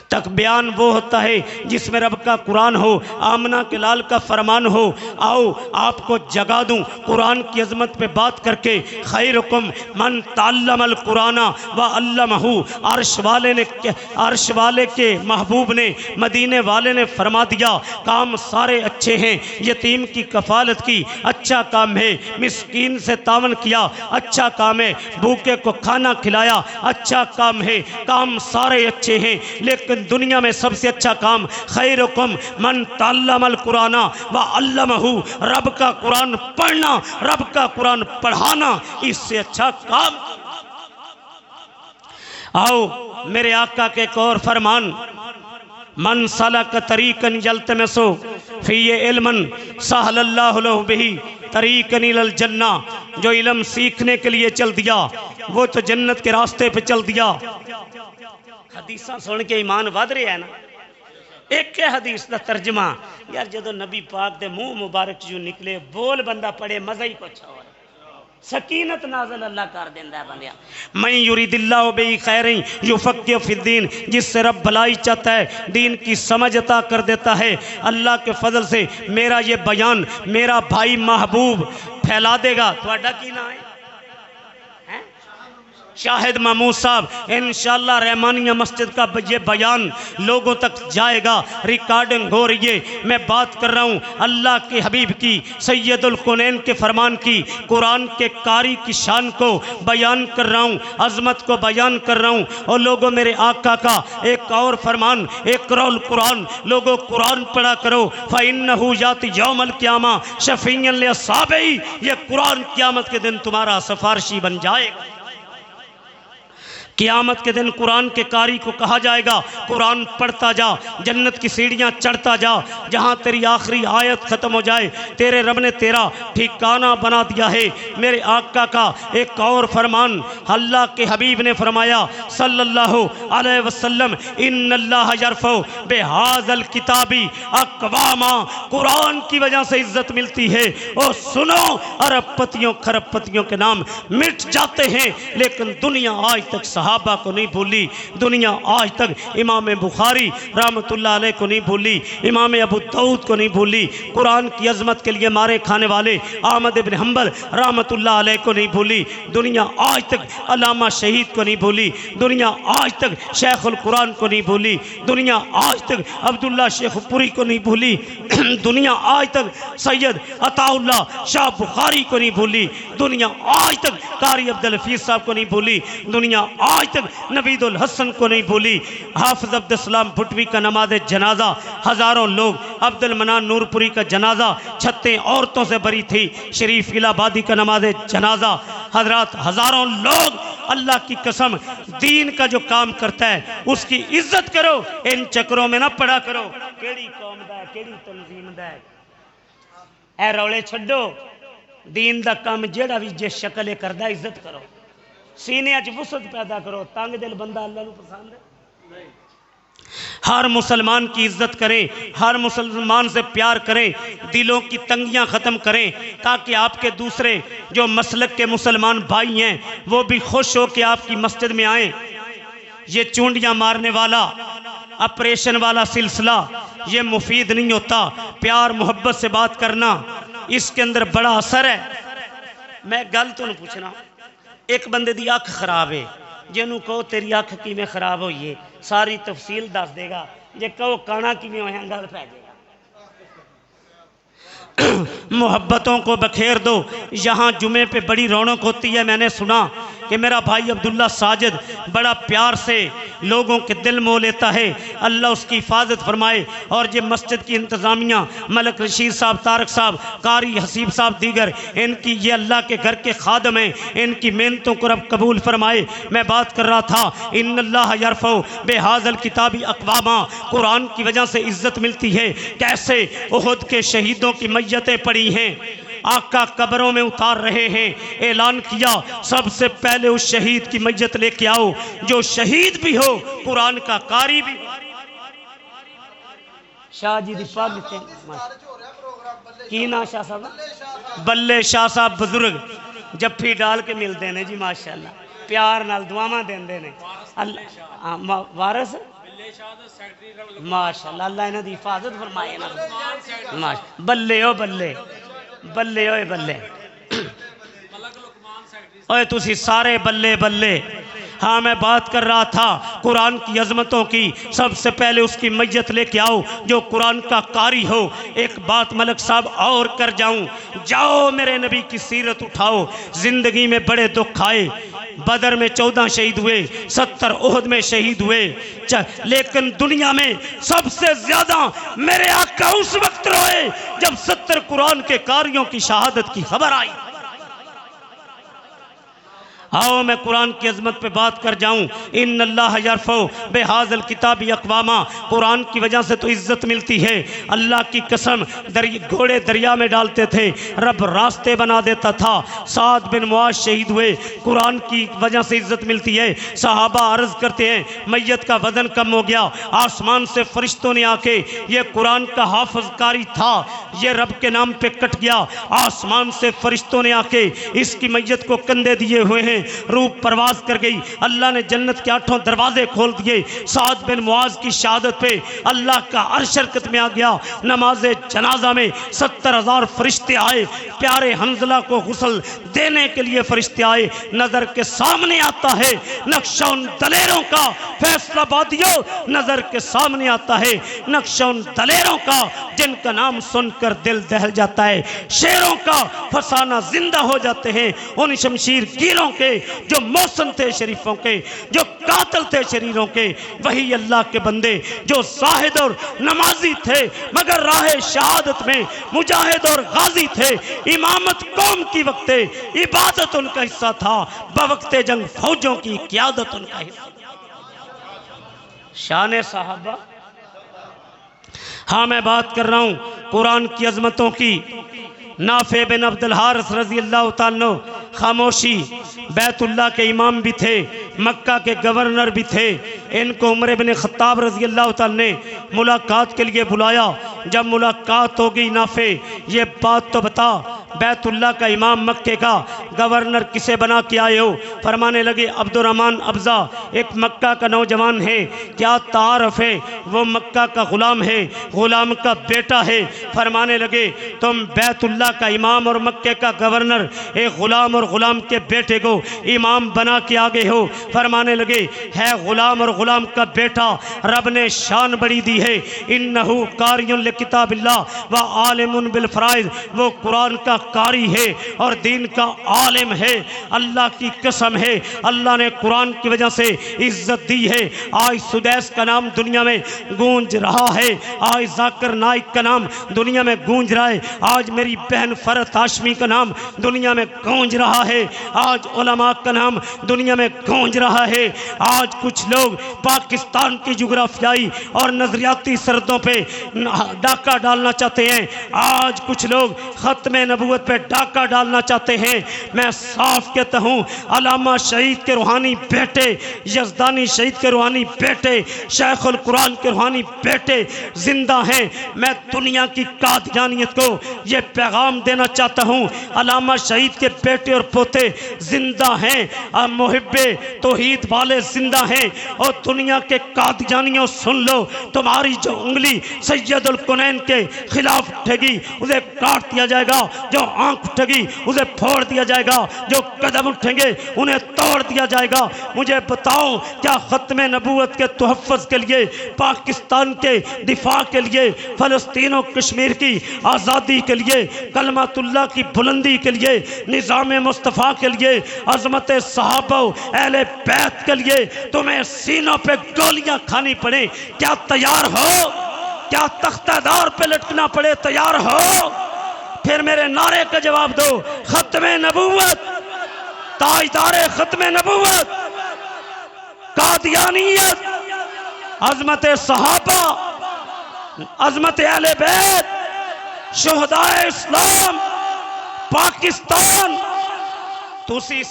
تک بیان وہ ہوتا ہے جس میں رب کا قرآن ہو، آمنہ کے لال کا فرمان ہو۔ آؤ آپ کو جگا دوں قرآن کی عظمت پہ بات کر کے۔ خیرکم من تعلم القرآن وعلمہ، عرش والے کے محبوب نے، مدینے والے نے فرما دیا، کام سارے اچھے ہیں، یتیم کی کفالت کی اچھا کام ہے، مسکین سے تعاون کیا اچھا کام ہے، بھوکے کو کھانا کھلایا اچھا کام ہے، کام سارے اچھے ہیں، لیکن دنیا میں سب سے اچھا کام خیرکم من تعلم القرآن وعلمہ، رب کا قرآن پڑھنا، رب کا قرآن پڑھانا، اس سے اچھا کام۔ آؤ میرے آقا کے ایک اور فرمان، من سلک طریقا یلتمس فیہ علما سہل اللہ لہ بہ طریقا الی الجنہ، جو علم سیکھنے کے لیے چل دیا وہ تو جنت کے راستے پہ چل دیا۔ حدیثاں سن کے ایمان ود رہے ہیں نا۔ ایک حدیث دا ترجمہ یار جدو نبی پاک دے منہ مبارک جو نکلے بول بندہ پڑھے مزہ ہی کچھ ہو، سکینت نازل اللہ کر دیندہ ہے بندیا۔ من یرید اللہ بہ خیرا یفقہ فی الدین، جس سے رب بھلائی چاہتا ہے دین کی سمجھ عطا کر دیتا ہے۔ اللہ کے فضل سے میرا یہ بیان میرا بھائی محبوب پھیلا دے گا۔ تھوڑا کی نہ ہے شاہد محمود صاحب انشاءاللہ رحمانیہ مسجد کا یہ بیان لوگوں تک جائے گا، ریکارڈنگ ہو رہی ہے۔ میں بات کر رہا ہوں اللہ کے حبیب کی، سید الکونین کے فرمان کی، قرآن کے قاری کی شان کو بیان کر رہا ہوں، عظمت کو بیان کر رہا ہوں۔ اور لوگوں میرے آقا کا ایک اور فرمان، اقرأ القرآن، لوگوں قرآن پڑھا کرو، فَإِنَّهُ يَأْتِي يَوْمَ الْقِيَامَةِ شَفِيعًا لِأَصْحَابِهِ، یہ قرآن قیامت کے دن تمہارا سفارشی بن جائے گا۔ قیامت کے دن قرآن کے قاری کو کہا جائے گا قرآن پڑھتا جا، جنت کی سیڑھیاں چڑھتا جا، جہاں تیری آخری آیت ختم ہو جائے تیرے رب نے تیرا ٹھکانہ بنا دیا ہے۔ میرے آقا کا ایک اور فرمان، اللہ کے حبیب نے فرمایا صلی اللہ علیہ وسلم، ان اللہ یرفع بہذا الکتاب اقواما، قرآن کی وجہ سے عزت ملتی ہے۔ اور سنو، ارب پتیوں کھرب پتیوں کے نام مٹ جاتے ہیں لیکن دنیا آج تک صحابہ کو نہیں بھولی، دنیا آج تک امام بخاری رحمت اللہ علیہ کو نہیں بھولی، امام ابو داؤد کو نہیں بھولی، قرآن کی عظمت کے لیے مارے کھانے والے احمد بن حنبل رحمت اللہ علیہ کو نہیں بھولی، دنیا آج تک علامہ شہید کو نہیں بھولی، دنیا آج تک شیخ القرآن کو نہیں بھولی، دنیا آج تک عبداللہ شیخ پوری کو نہیں بھولی، دنیا آج تک سید عطا اللہ شاہ بخاری کو نہیں بھولی، دنیا آج تک قاری عبدالحفیظ صاحب کو نہیں بھولی، دنیا آج تک نوید الحسن کو نہیں بھولی۔ حافظ عبدالسلام بھٹوی کا نماز جنازہ ہزاروں لوگ، عبد المنان نور پوری کا جنازہ چھتیں عورتوں سے بری تھی، شریف الہ آبادی کا نماز جنازہ حضرات ہزاروں لوگ۔ اللہ کی قسم، دین کا جو کام کرتا ہے اس کی عزت کرو، ان چکروں میں نہ پڑا کرو کیڑی قوم دا ہے کیڑی تنظیم دا ہے، اے رولے چھڈو، دین دا کام جیڑا بھی جس شکلے کردہ عزت کرو، سینے اچ وسعت پیدا کرو۔ تانگ دل بندہ اللہ نو پسند ہے؟ ہر مسلمان کی عزت کریں، ہر مسلمان سے پیار کریں، دلوں کی تنگیاں ختم کریں، تاکہ آپ کے دوسرے جو مسلک کے مسلمان بھائی ہیں وہ بھی خوش ہو کہ آپ کی مسجد میں آئیں۔ یہ چونڈیاں مارنے والا، آپریشن والا سلسلہ یہ مفید نہیں ہوتا۔ پیار محبت سے بات کرنا، اس کے اندر بڑا اثر ہے۔ میں گل تو نہیں پوچھنا، ایک بندے دی اکھ خراب ہے، جنہوں کہو تیری اکھ کی میں خراب ہوئی ہے ساری تفصیل دس دے گا، جے کہو کانا کی میں ہویا گل پہ جائے گا۔ محبتوں کو بکھیر دو۔ یہاں جمعے پہ بڑی رونق ہوتی ہے۔ میں نے سنا کہ میرا بھائی عبداللہ ساجد بڑا پیار سے لوگوں کے دل مو لیتا ہے، اللہ اس کی حفاظت فرمائے۔ اور یہ مسجد کی انتظامیہ، ملک رشید صاحب، طارق صاحب، قاری حسیب صاحب، دیگر ان کی یہ اللہ کے گھر کے خادم ہیں، ان کی محنتوں کو رب قبول فرمائے۔ میں بات کر رہا تھا ان اللہ یرفع بہذا الکتاب اقواما، قرآن کی وجہ سے عزت ملتی ہے۔ کیسے؟ احد کے شہیدوں کی میتیں پڑی ہیں، آقا قبروں میں اتار رہے ہیں، اعلان کیا سب سے پہلے اس شہید کی میت لے کے آؤ جو شہید بھی ہو، قرآن کا قاری بھی ہو۔ شاہ جی دی پاگ دیتے ہیں کی نا شاہ صاحب؟ بلے شاہ صاحب بزرگ جفی ڈال کے ملتے ہیں جی، ماشاءاللہ پیار نال دعاواں دیندے نے۔ وارث ماشاءاللہ اللہ انہاں دی حفاظت فرمائے نا۔ بلے او بلے، بلے اوے بلے، اوے تسی سارے بلے بلے۔ ہاں میں بات کر رہا تھا قرآن کی عظمتوں کی۔ سب سے پہلے اس کی میت لے کے آؤ جو قرآن کا قاری ہو۔ ایک بات ملک صاحب اور کر جاؤں، جاؤ میرے نبی کی سیرت اٹھاؤ۔ زندگی میں بڑے دکھ آئے، بدر میں 14 شہید ہوئے، 70 احد میں شہید ہوئے، لیکن دنیا میں سب سے زیادہ میرے آقا اس وقت روئے جب 70 قرآن کے قاریوں کی شہادت کی خبر آئی۔ آؤ میں قرآن کی عظمت پہ بات کر جاؤں۔ ان اللہ یرفع بہذا الکتاب اقواما، قرآن کی وجہ سے تو عزت ملتی ہے۔ اللہ کی قسم، گھوڑے دریا میں ڈالتے تھے، رب راستے بنا دیتا تھا۔ سعد بن معاذ شہید ہوئے، قرآن کی وجہ سے عزت ملتی ہے۔ صحابہ عرض کرتے ہیں میت کا وزن کم ہو گیا، آسمان سے فرشتوں نے آ کے، یہ قرآن کا حافظ قاری تھا، یہ رب کے نام پہ کٹ گیا، آسمان سے فرشتوں نے آ کے اس کی میت کو کندھے دیے ہوئے ہیں، ہیں، روح پرواز کر گئی، اللہ نے جنت کے 8 دروازے کھول دیے۔ سعد بن معاذ کی شہادت پہ اللہ کا عرش حرکت میں آ گیا۔ نماز جنازہ میں 70,000 فرشتے آئے، پیارے حنظلہ کو غسل دینے کے لیے فرشتے آئے۔ نظر کے سامنے آتا ہے نقشہ ان دلیروں کا، فیصلہ بادیوں نظر کے سامنے آتا ہے نقشہ ان دلیروں کا جن کا نام سن کر دل دہل جاتا ہے، شیروں کا فسانہ زندہ ہو جاتے ہیں، ان شمشیر گیروں کے جو محسن تھے شریفوں کے، جو قاتل تھے شریروں کے۔ وہی اللہ کے بندے جو زاہد اور نمازی تھے مگر راہ شہادت میں مجاہد اور غازی تھے، امامت قوم کی وقت عبادت ان کا حصہ تھا، بوقت جنگ فوجوں کی قیادت ان کا حصہ تھا۔ شان صحابہ، ہاں میں بات کر رہا ہوں قرآن کی عظمتوں کی۔ نافع بن عبد الحارث رضی اللہ تعالیٰ خاموشی، بیت اللہ کے امام بھی تھے، مکہ کے گورنر بھی تھے۔ ان کو عمر بن خطاب رضی اللہ تعالیٰ نے ملاقات کے لیے بلایا۔ جب ملاقات ہو گئی، نافع یہ بات تو بتا، بیت اللہ کا امام مکے کا گورنر کسے بنا کے آئے ہو؟ فرمانے لگے عبد الرحمن ابزا ایک مکہ کا نوجوان ہے، کیا تعارف ہے؟ وہ مکہ کا غلام ہے، غلام کا بیٹا ہے۔ فرمانے لگے تم بیت اللہ کا امام اور مکے کا گورنر ایک غلام اور غلام کے بیٹے کو امام بنا کے آگے ہو۔ فرمانے لگے ہے غلام اور غلام کا بیٹا، رب نے شان بڑی دی ہے، انہو قاری لکتاب اللہ و عالم بالفرائض، وہ قرآن کا قاری ہے اور دین کا عالم ہے۔ اللہ کی قسم ہے، اللہ نے قرآن کی وجہ سے عزت دی ہے۔ آج سدیس کا نام دنیا میں گونج رہا ہے، آج ذاکر نائک کا نام دنیا میں گونج رہا ہے، آج میری بہن فرت ہاشمی کا نام دنیا میں گونج رہا ہے، آج علماء کا نام دنیا میں گونج رہا ہے۔ آج کچھ لوگ پاکستان کی جغرافیائی اور نظریاتی سرحدوں پہ ڈاکہ ڈالنا چاہتے ہیں، آج کچھ لوگ ختم نبوت پہ ڈاکہ ڈالنا چاہتے ہیں۔ میں صاف کہتا ہوں علامہ شہید کے روحانی بیٹے، یزدانی شہید کے روحانی بیٹے، شیخ القرآن کے روحانی بیٹے زندہ ہیں۔ میں دنیا کی قادیانیت کو یہ پیغام دینا چاہتا ہوں، علامہ شہید کے بیٹے اور پوتے زندہ ہیں، محب توحید والے زندہ ہیں۔ اور دنیا کے قادیانیوں سن لو، تمہاری جو انگلی سید القنین کے خلاف اٹھے گی اسے کاٹ دیا جائے گا، جو آنکھ اٹھے گی اسے پھوڑ دیا جائے گا، جو قدم اٹھیں گے انہیں توڑ دیا جائے گا۔ مجھے بتاؤ کیا ختم نبوت کے تحفظ کے لیے، پاکستان کے دفاع کے لیے، فلسطین و کشمیر کی آزادی کے لیے، کلمات اللہ کی بلندی کے لیے، نظام مصطفیٰ کے لیے، عظمت صحابہ اہل بیت کے لیے تمہیں سینوں پہ گولیاں کھانی پڑیں، کیا تیار ہو؟ کیا تختہ دار پہ لٹکنا پڑے تیار ہو؟ پھر میرے نعرے کا جواب دو، ختم نبوت، تاجدار ختم نبوت، قادیانیت، عظمت صحابہ، عظمت اہل بیت، شہداء اسلام، پاکستان، تسی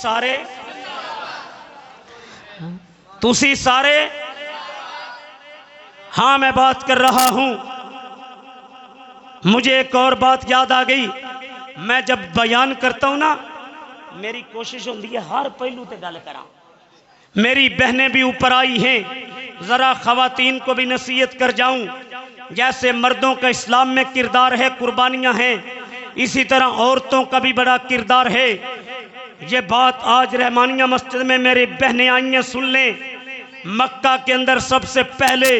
سارے ہاں میں بات کر رہا ہوں۔ مجھے ایک اور بات یاد آ گئی، میں جب بیان کرتا ہوں نا میری کوشش ہوتی ہے ہر پہلو تے گل کراں۔ میری بہنیں بھی اوپر آئی ہیں، ذرا خواتین کو بھی نصیحت کر جاؤں، جیسے مردوں کا اسلام میں کردار ہے، قربانیاں ہیں، اسی طرح عورتوں کا بھی بڑا کردار ہے۔ یہ بات آج رحمانیہ مسجد میں میری بہنیں آئی ہیں، سن لیں۔ مکہ کے اندر سب سے پہلے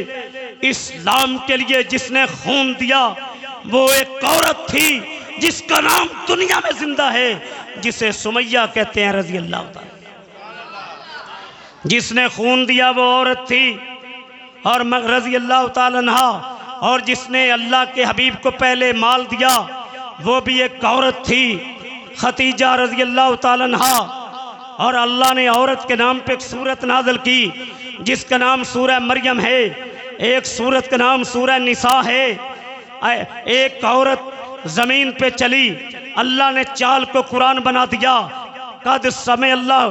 اسلام کے لیے جس نے خون دیا وہ ایک عورت تھی جس کا نام دنیا میں زندہ ہے، جسے سمیہ کہتے ہیں رضی اللہ تعالی۔ جس نے خون دیا وہ عورت تھی، اور رضی اللہ تعالی عنہ، اور جس نے اللہ کے حبیب کو پہلے مال دیا وہ بھی ایک عورت تھی، خدیجہ رضی اللہ تعالی عنہ۔ اور اللہ نے عورت کے نام پہ ایک سورت نازل کی جس کا نام سورہ مریم ہے، ایک سورت کا نام سورہ نساء ہے۔ ایک عورت زمین پہ چلی، اللہ نے چال کو قرآن بنا دیا۔ قد سمع اللہ،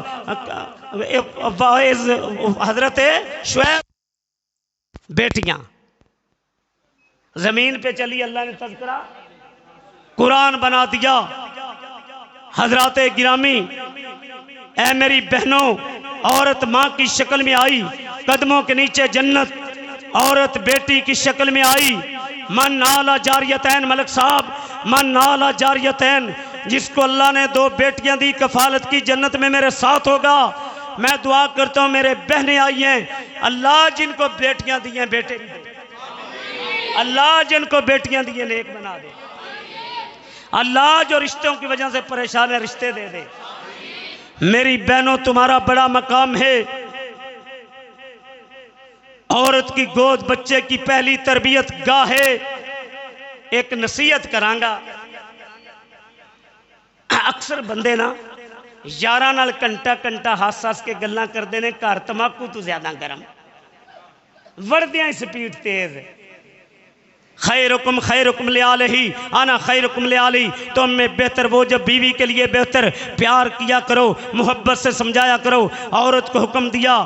حضرت شعیب بیٹیاں زمین پہ چلی، اللہ نے تذکرہ قرآن بنا دیا۔ حضرات گرامی، اے میری بہنوں، عورت ماں کی شکل میں آئی، قدموں کے نیچے جنت، عورت بیٹی کی شکل میں آئی۔ من نالا جاریتین، ملک صاحب، من نالا جاریتین، جس کو اللہ نے 2 بیٹیاں دی، کفالت کی، جنت میں میرے ساتھ ہوگا۔ میں دعا کرتا ہوں میرے بہنیں آئی ہیں، اللہ جن کو بیٹیاں دی ہیں بیٹے بھی دے، اللہ جن کو بیٹیاں دی ہیں نیک بنا دے، اللہ جو رشتوں کی وجہ سے پریشان ہے رشتے دے دے۔ میری بہنوں، تمہارا بڑا مقام ہے۔ عورت کی گود بچے کی پہلی تربیت گاہ ہے۔ ایک نصیحت کرانگا، اکثر بندے نا یاراں نال کنٹا ہاس کے گلاں کردے نے، گھر تماکو تو زیادہ گرم، وردیاں سپیڈ تیز۔ خیرکم خیرکم لآلہ، انا خیرکم لآلہ، تم میں بہتر وہ جب بیوی کے لیے بہتر پیار کیا کرو، محبت سے سمجھایا کرو۔ عورت کو حکم دیا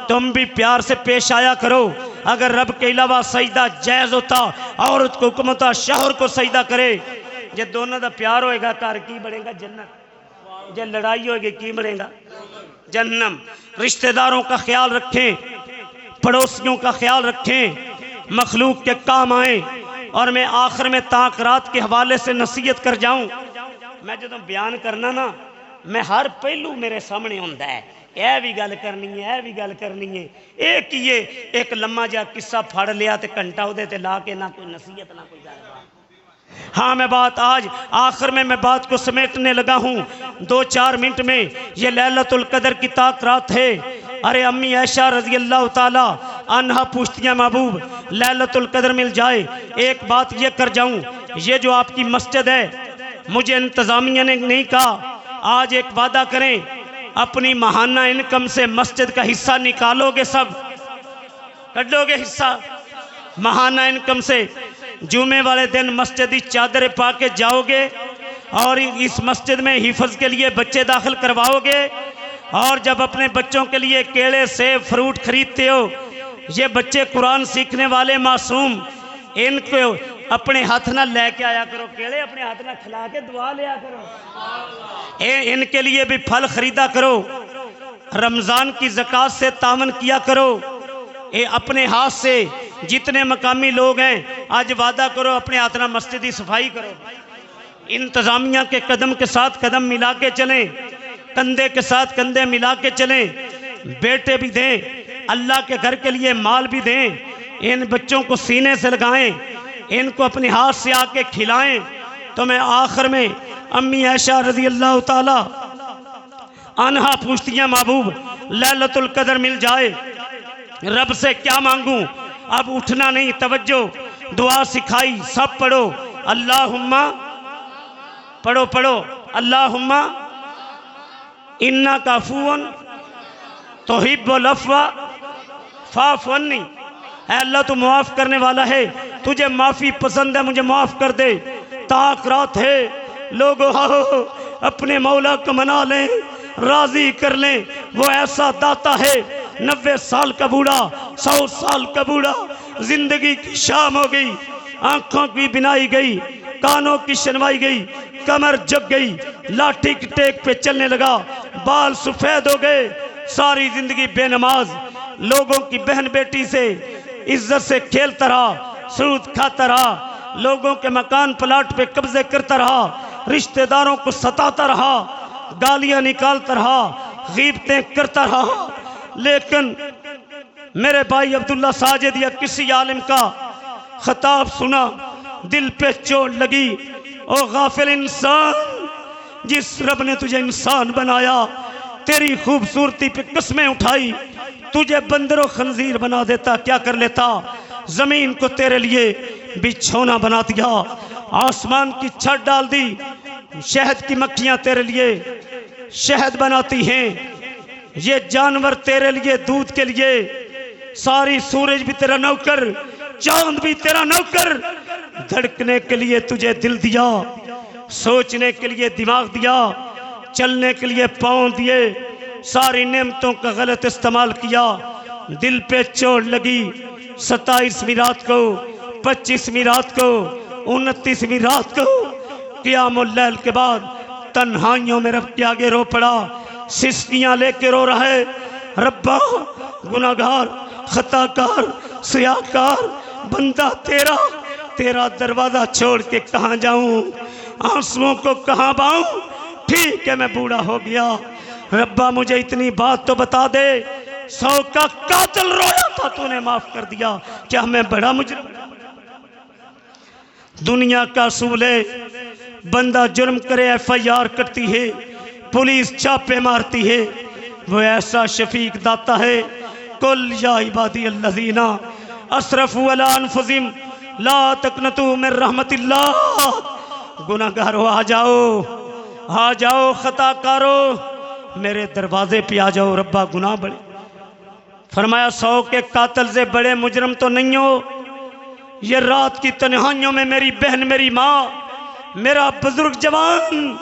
تم بھی پیار سے پیش آیا کرو۔ اگر رب کے علاوہ سجدہ جائز ہوتا، عورت کو حکم ہوتا شوہر کو سجدہ کرے۔ جب دونوں دا پیار ہوئے گا گھر کی بنے گا جنت، جب لڑائی ہوئے گی کی بنے گا جہنم۔ رشتہ داروں کا خیال رکھیں، پڑوسیوں کا خیال رکھیں، مخلوق کے کام آئیں۔ اور میں آخر میں تاخیرات کے حوالے سے نصیحت کر جاؤں۔ میں جب بیان کرنا نا، میں ہر پہلو میرے سامنے ہوندا ہے، اے بھی گل کرنی ہے، اے بھی گل کرنی ہے، ایک یہ ایک لمحہ جا قصہ پھڑ لیا تے گھنٹہ اودے تے لا کے نہ کوئی نصیحت نہ کوئی گل بات۔ ہاں میں بات آج آخر میں بات کو سمیٹنے لگا ہوں 2-4 منٹ میں۔ یہ لیلۃ القدر کی تاخیرات ہے۔ ارے امی عائشہ رضی اللہ تعالی عنہا پوچھتی ہیں محبوب لیلۃ القدر مل جائے، ایک بات یہ کر جاؤں، یہ جو آپ کی مسجد ہے، مجھے انتظامیہ نے نہیں کہا آج ایک وعدہ کریں، اپنی ماہانہ انکم سے مسجد کا حصہ نکالو گے، سب کڈو گے حصہ ماہانہ انکم سے، جمعے والے دن مسجدی چادر پا کے جاؤ گے اور اس مسجد میں حفظ کے لیے بچے داخل کرواؤ گے۔ اور جب اپنے بچوں کے لیے کیلے سیب فروٹ خریدتے ہو، یہ بچے قرآن سیکھنے والے معصوم، ان کو اپنے ہاتھ نہ لے کے آیا کرو، کیلے اپنے ہاتھ نہ کھلا کے دعا لیا کرو، ان کے لیے بھی پھل خریدا کرو، رمضان کی زکوٰۃ سے تعاون کیا کرو، اپنے ہاتھ سے جتنے مقامی لوگ ہیں آج وعدہ کرو اپنے ہاتھ نہ مسجدی صفائی کرو۔ انتظامیہ کے قدم کے ساتھ قدم ملا کے چلیں، کندھے کے ساتھ کندھے ملا کے چلیں، بیٹے بھی دیں، اللہ کے گھر کے لیے مال بھی دیں، ان بچوں کو سینے سے لگائیں، ان کو اپنے ہاتھ سے آ کے کھلائیں۔ تو میں آخر میں امی عائشہ رضی اللہ تعالی عنہا پوچھتی ہیں محبوب لیلۃ القدر مل جائے، رب سے کیا مانگوں؟ اب اٹھنا نہیں، توجہ، دعا سکھائی، سب پڑھو، اللہم پڑھو اللہم انک عفو تحب العفو فاعف عنی، اے اللہ تو معاف کرنے والا ہے، تجھے معافی پسند ہے، مجھے معاف کر دے۔ تاخیرات ہے، لوگوں اپنے مولا کو منا لیں، راضی کر لیں، وہ ایسا داتا ہے۔ 90 سال کا بوڑھا، 100 سال کا بوڑھا، زندگی کی شام ہو گئی، آنکھوں کی بنائی گئی، کانوں کی شنوائی گئی، کمر جگ گئی، لاٹھی کی ٹیک پہ چلنے لگا، بال سفید ہو گئے، ساری زندگی بے نماز، لوگوں کی بہن بیٹی سے عزت سے کھیلتا رہا، سود کھاتا رہا، لوگوں کے مکان پلاٹ پہ قبضے کرتا رہا، رشتہ داروں کو ستاتا رہا، گالیاں نکالتا رہا، غیبتیں کرتا رہا۔ لیکن میرے بھائی عبداللہ ساجد یا کسی عالم کا خطاب سنا، دل پہ چوٹ لگی، او غافل انسان، جس رب نے تجھے انسان بنایا، تیری خوبصورتی پہ قسمیں اٹھائی، تجھے بندر و خنزیر بنا دیتا کیا کر لیتا؟ زمین کو تیرے لیے بچھونا بنا دیا، آسمان کی چھت ڈال دی، شہد کی مکھیاں تیرے لیے شہد بناتی ہیں، یہ جانور تیرے لیے دودھ کے لیے، ساری سورج بھی تیرا نوکر، چاند بھی تیرا نوکر، دھڑکنے کے لیے تجھے دل دیا، سوچنے کے لیے دماغ دیا، چلنے کے لیے پاؤں دیے، ساری نعمتوں کا غلط استعمال کیا، دل پہ چوٹ لگی۔ 27ویں رات کو، 25ویں رات کو، 29ویں رات کو قیام اللیل کے بعد تنہائیوں میں رب کے آگے رو پڑا، سسکیاں لے کے رو رہا ہے، ربا گناہگار خطا کار سیاہکار بندہ تیرا دروازہ چھوڑ کے کہاں جاؤں، آنسوؤں کو کہاں باؤں، ٹھیک ہے میں بوڑھا ہو گیا، ربا مجھے اتنی بات تو بتا دے، 100 کا قاتل رویا تھا تو نے معاف کر دیا، کیا میں بڑا مجرم؟ دنیا کا اصول ہے، بندہ جرم کرے FIR کرتی ہے، پولیس چھاپے مارتی ہے، وہ ایسا شفیق داتا ہے، قل یا عبادی الذین اسرفوا علی انفسہم لا تقنطوا من رحمت اللہ، گناہگارو آ جاؤ خطا کارو میرے دروازے پہ آ جاؤ، ربا گناہ بڑے، فرمایا 100 کے قاتل سے بڑے مجرم تو نہیں ہو، یہ رات کی تنہائیوں میں میری بہن میری ماں میرا بزرگ جوان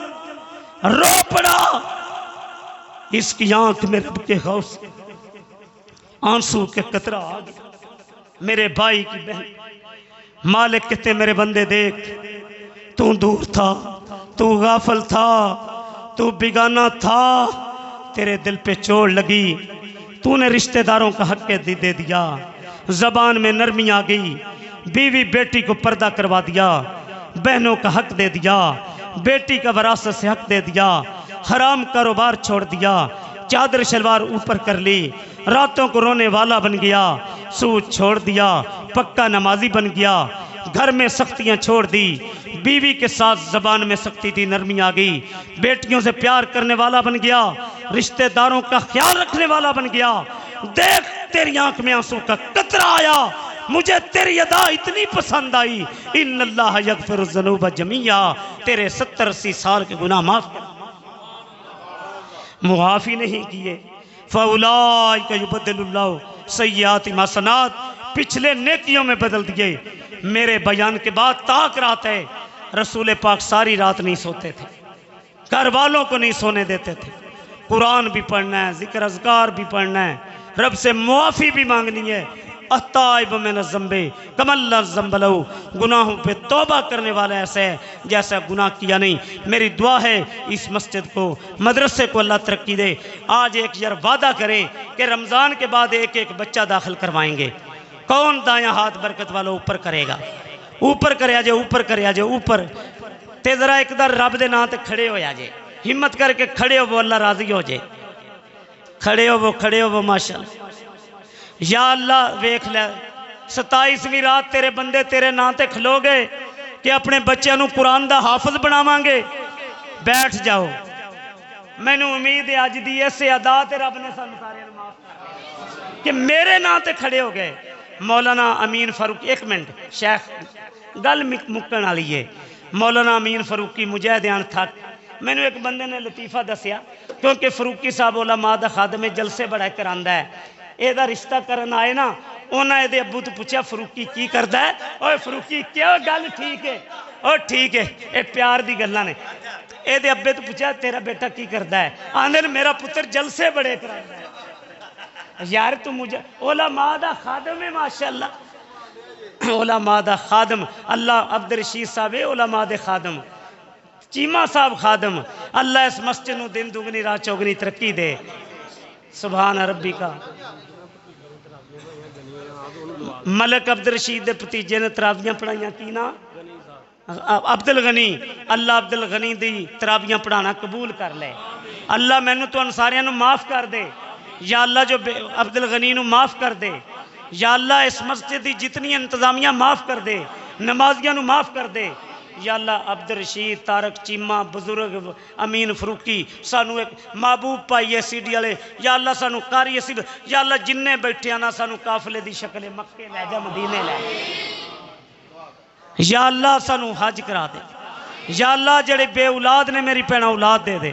رو پڑا، اس کی آنکھ میں رب کے خوف سے آنسو کے قطرہ آ گیا، میرے بھائی کی بہن مالک کہتے میرے بندے دیکھ، تو دور تھا، تو غافل تھا، تو بیگانہ تھا، تیرے دل پہ چوٹ لگی، تو نے رشتہ داروں کا حق دے دیا، زبان میں نرمی آ گئی، بیوی بیٹی کو پردہ کروا دیا، بہنوں کا حق دے دیا، بیٹی کا وراثت سے حق دے دیا، حرام کاروبار چھوڑ دیا، چادر شلوار اوپر کر لی، راتوں کو رونے والا بن گیا، سود چھوڑ دیا، پکا نمازی بن گیا، گھر میں سختیاں چھوڑ دی، بیوی کے ساتھ زبان میں سختی تھی نرمی آ گئی، بیٹیوں سے پیار کرنے والا بن گیا، رشتہ داروں کا خیال رکھنے والا بن گیا، دیکھ تیری آنکھ میں آنسو کا قطرہ آیا، مجھے تیری ادا اتنی پسند آئی، ان اللہ یغفر الذنوب جمیعا، تیرے 70-80 سال کے گناہ معاف ہی نہیں کیے، فَأُولَٰئِکَ يُبَدِّلُ اللَّهُ سَیِّئَاتِهِمْ حَسَنَات، پچھلے نیکیوں میں بدل دیے۔ میرے بیان کے بعد تاک رات ہے، رسول پاک ساری رات نہیں سوتے تھے، گھر والوں کو نہیں سونے دیتے تھے، قرآن بھی پڑھنا ہے، ذکر اذکار بھی پڑھنا ہے، رب سے معافی بھی مانگنی ہے، التائب من الذنب کمن لا ذنب لہ، گناہوں پہ توبہ کرنے والا ایسا ہے جیسا گناہ کیا نہیں۔ میری دعا ہے اس مسجد کو مدرسے کو اللہ ترقی دے۔ آج ایک یار وعدہ کریں کہ رمضان کے بعد ایک ایک بچہ داخل کروائیں گے۔ کون دایاں ہاتھ برکت والا اوپر کرے گا؟ اوپر کرے آجے، اوپر کرے آجے، اوپر تے ذرا ایک در رب دے نام تے کھڑے ہو آجے، ہمت کر کے کھڑے ہو، وہ اللہ راضی ہو جائے، کھڑے ہو وہ ماشاءاللہ۔ یا اللہ ویکھ لے 27ویں رات تیرے بندے تیرے نام تے کھلو گے کہ اپنے بچے نو قرآن دا حافظ بناواں گے۔ بیٹھ جاؤ، میں نے امید ہے اج دی ایسے ادا تے رب نے سانوں سارے معاف کر کہ میرے نام تے کھڑے ہو گئے۔ مولانا امین فاروق، ایک منٹ شیخ گل مکن والی ہے۔ مولانا امین فاروقی مجاہدیان تھا، میں نے ایک بندے نے لطیفہ دسیا، کیونکہ فاروقی صاحب علماء دا خادم جلسے بڑا کراندا ہے، اے دا رشتہ کرن آئے نا، انہاں اے دے ابو تو پوچھا فاروقی کی کردا ہے؟ اوے فاروقی کیا گل ٹھیک ہے؟ او ٹھیک ہے، اے پیار دی گلاں نے۔ اے دے ابے تو پوچھا تیرا بیٹا کی کردا ہے؟ آندے میرا پتر جلسے بڑے کراندا ہے۔ یار تو مجھے علماء دا خادم ہے ماشاءاللہ، علماء دا خادم، اللہ عبد الرشید صاحب علماء دے خادم، چیمہ صاحب خادم، اللہ اس مسجد نو دن دگنی رات چوگنی ترقی دے۔ سبحان ربی کا۔ ملک عبد الرشید دے بھتیجے نے تراویاں پڑھائیاں کی نا؟ عبد الغنی، اللہ عبد الغنی دی تراویاں پڑھانا قبول کر لے، اللہ میں نو تو انساریاں نو معاف کر دے، یا اللہ جو عبد الغنی نو معاف کر دے، یا اللہ اس مسجد دی جتنی انتظامیہ معاف کر دے، نمازیاں نو معاف کر دے، یا اللہ عبد الرشید طارق چیمہ بزرگ امین فاروقی سانو ایک محبوب پائیے سی ڈی والے، یا اللہ سانو قاری سی، یا اللہ جننے بیٹھے آنا سانو قافلے دی شکل مکے لے جا مدینے لے، یا اللہ سانو حج کرا دے، یا اللہ جڑے بے اولاد نے میری بہناں اولاد دے دے،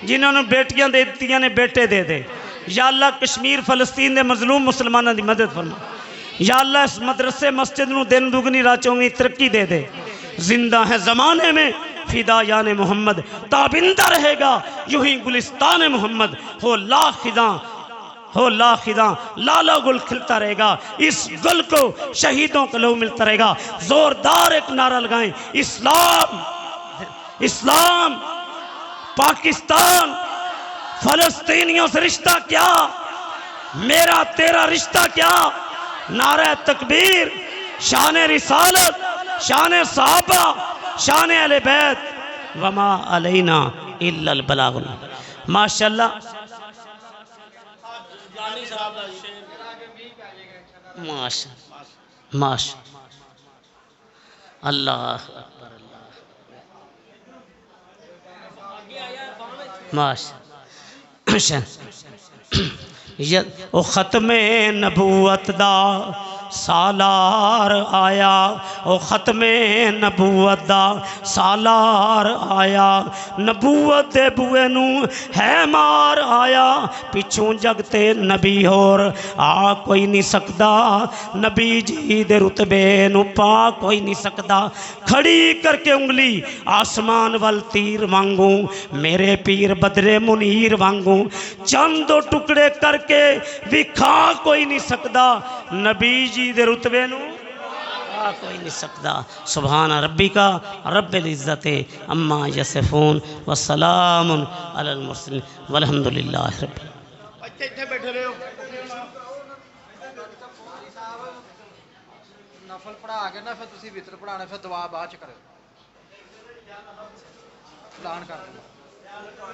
جنہوں نے بیٹیاں دے دتیاں نے بیٹے دے دے، یا اللہ کشمیر فلسطین دے مظلوم مسلمانوں دی مدد فرما، یا اللہ اس مدرسے مسجد نو دن دگنی رات چوگنی ترقی دے دے، زندہ ہے زمانے میں فدایان محمد، تابندہ رہے گا یوں ہی گلستان محمد، ہو لا خزاں لالا گل کھلتا رہے گا، اس گل کو شہیدوں کا لہو ملتا رہے گا۔ زوردار ایک نعرہ لگائیں، اسلام، اسلام، پاکستان، فلسطینیوں سے رشتہ کیا، میرا تیرا رشتہ کیا؟ نعرہ تکبیر، شان رسالت، شان صحابہ، شان اہل بیت، وما علینا الا البلاغ۔ ماشاءاللہ ماشاء اللہ اکبر، ماشاء او ختم نبوت دا سالار آیا، او ختم نبوت دا سالار آیا، نبوت دے بوئے نو ہے مار آیا، پچھوں جگتے نبی اور آ کوئی نہیں سکدا، نبی جی دے رتبے نو پا کوئی نہیں سکدا۔ کھڑی کر کے انگلی آسمان وال تیر وانگوں، میرے پیر بدر منیر وانگوں، چند دو ٹکڑے کر کے وکھا کوئی نہیں سکدا، نبی جی دے رتبے نو کوئی نہیں سکدا۔ سبحان ربک رب العزت اما یصفون وسلام علی المرسلین والحمدللہ رب العالمین۔ نفل پڑھا کے نا پھر تسی وتر پڑھانا، پھر دعا بعد چ کرو، اعلان کر دو۔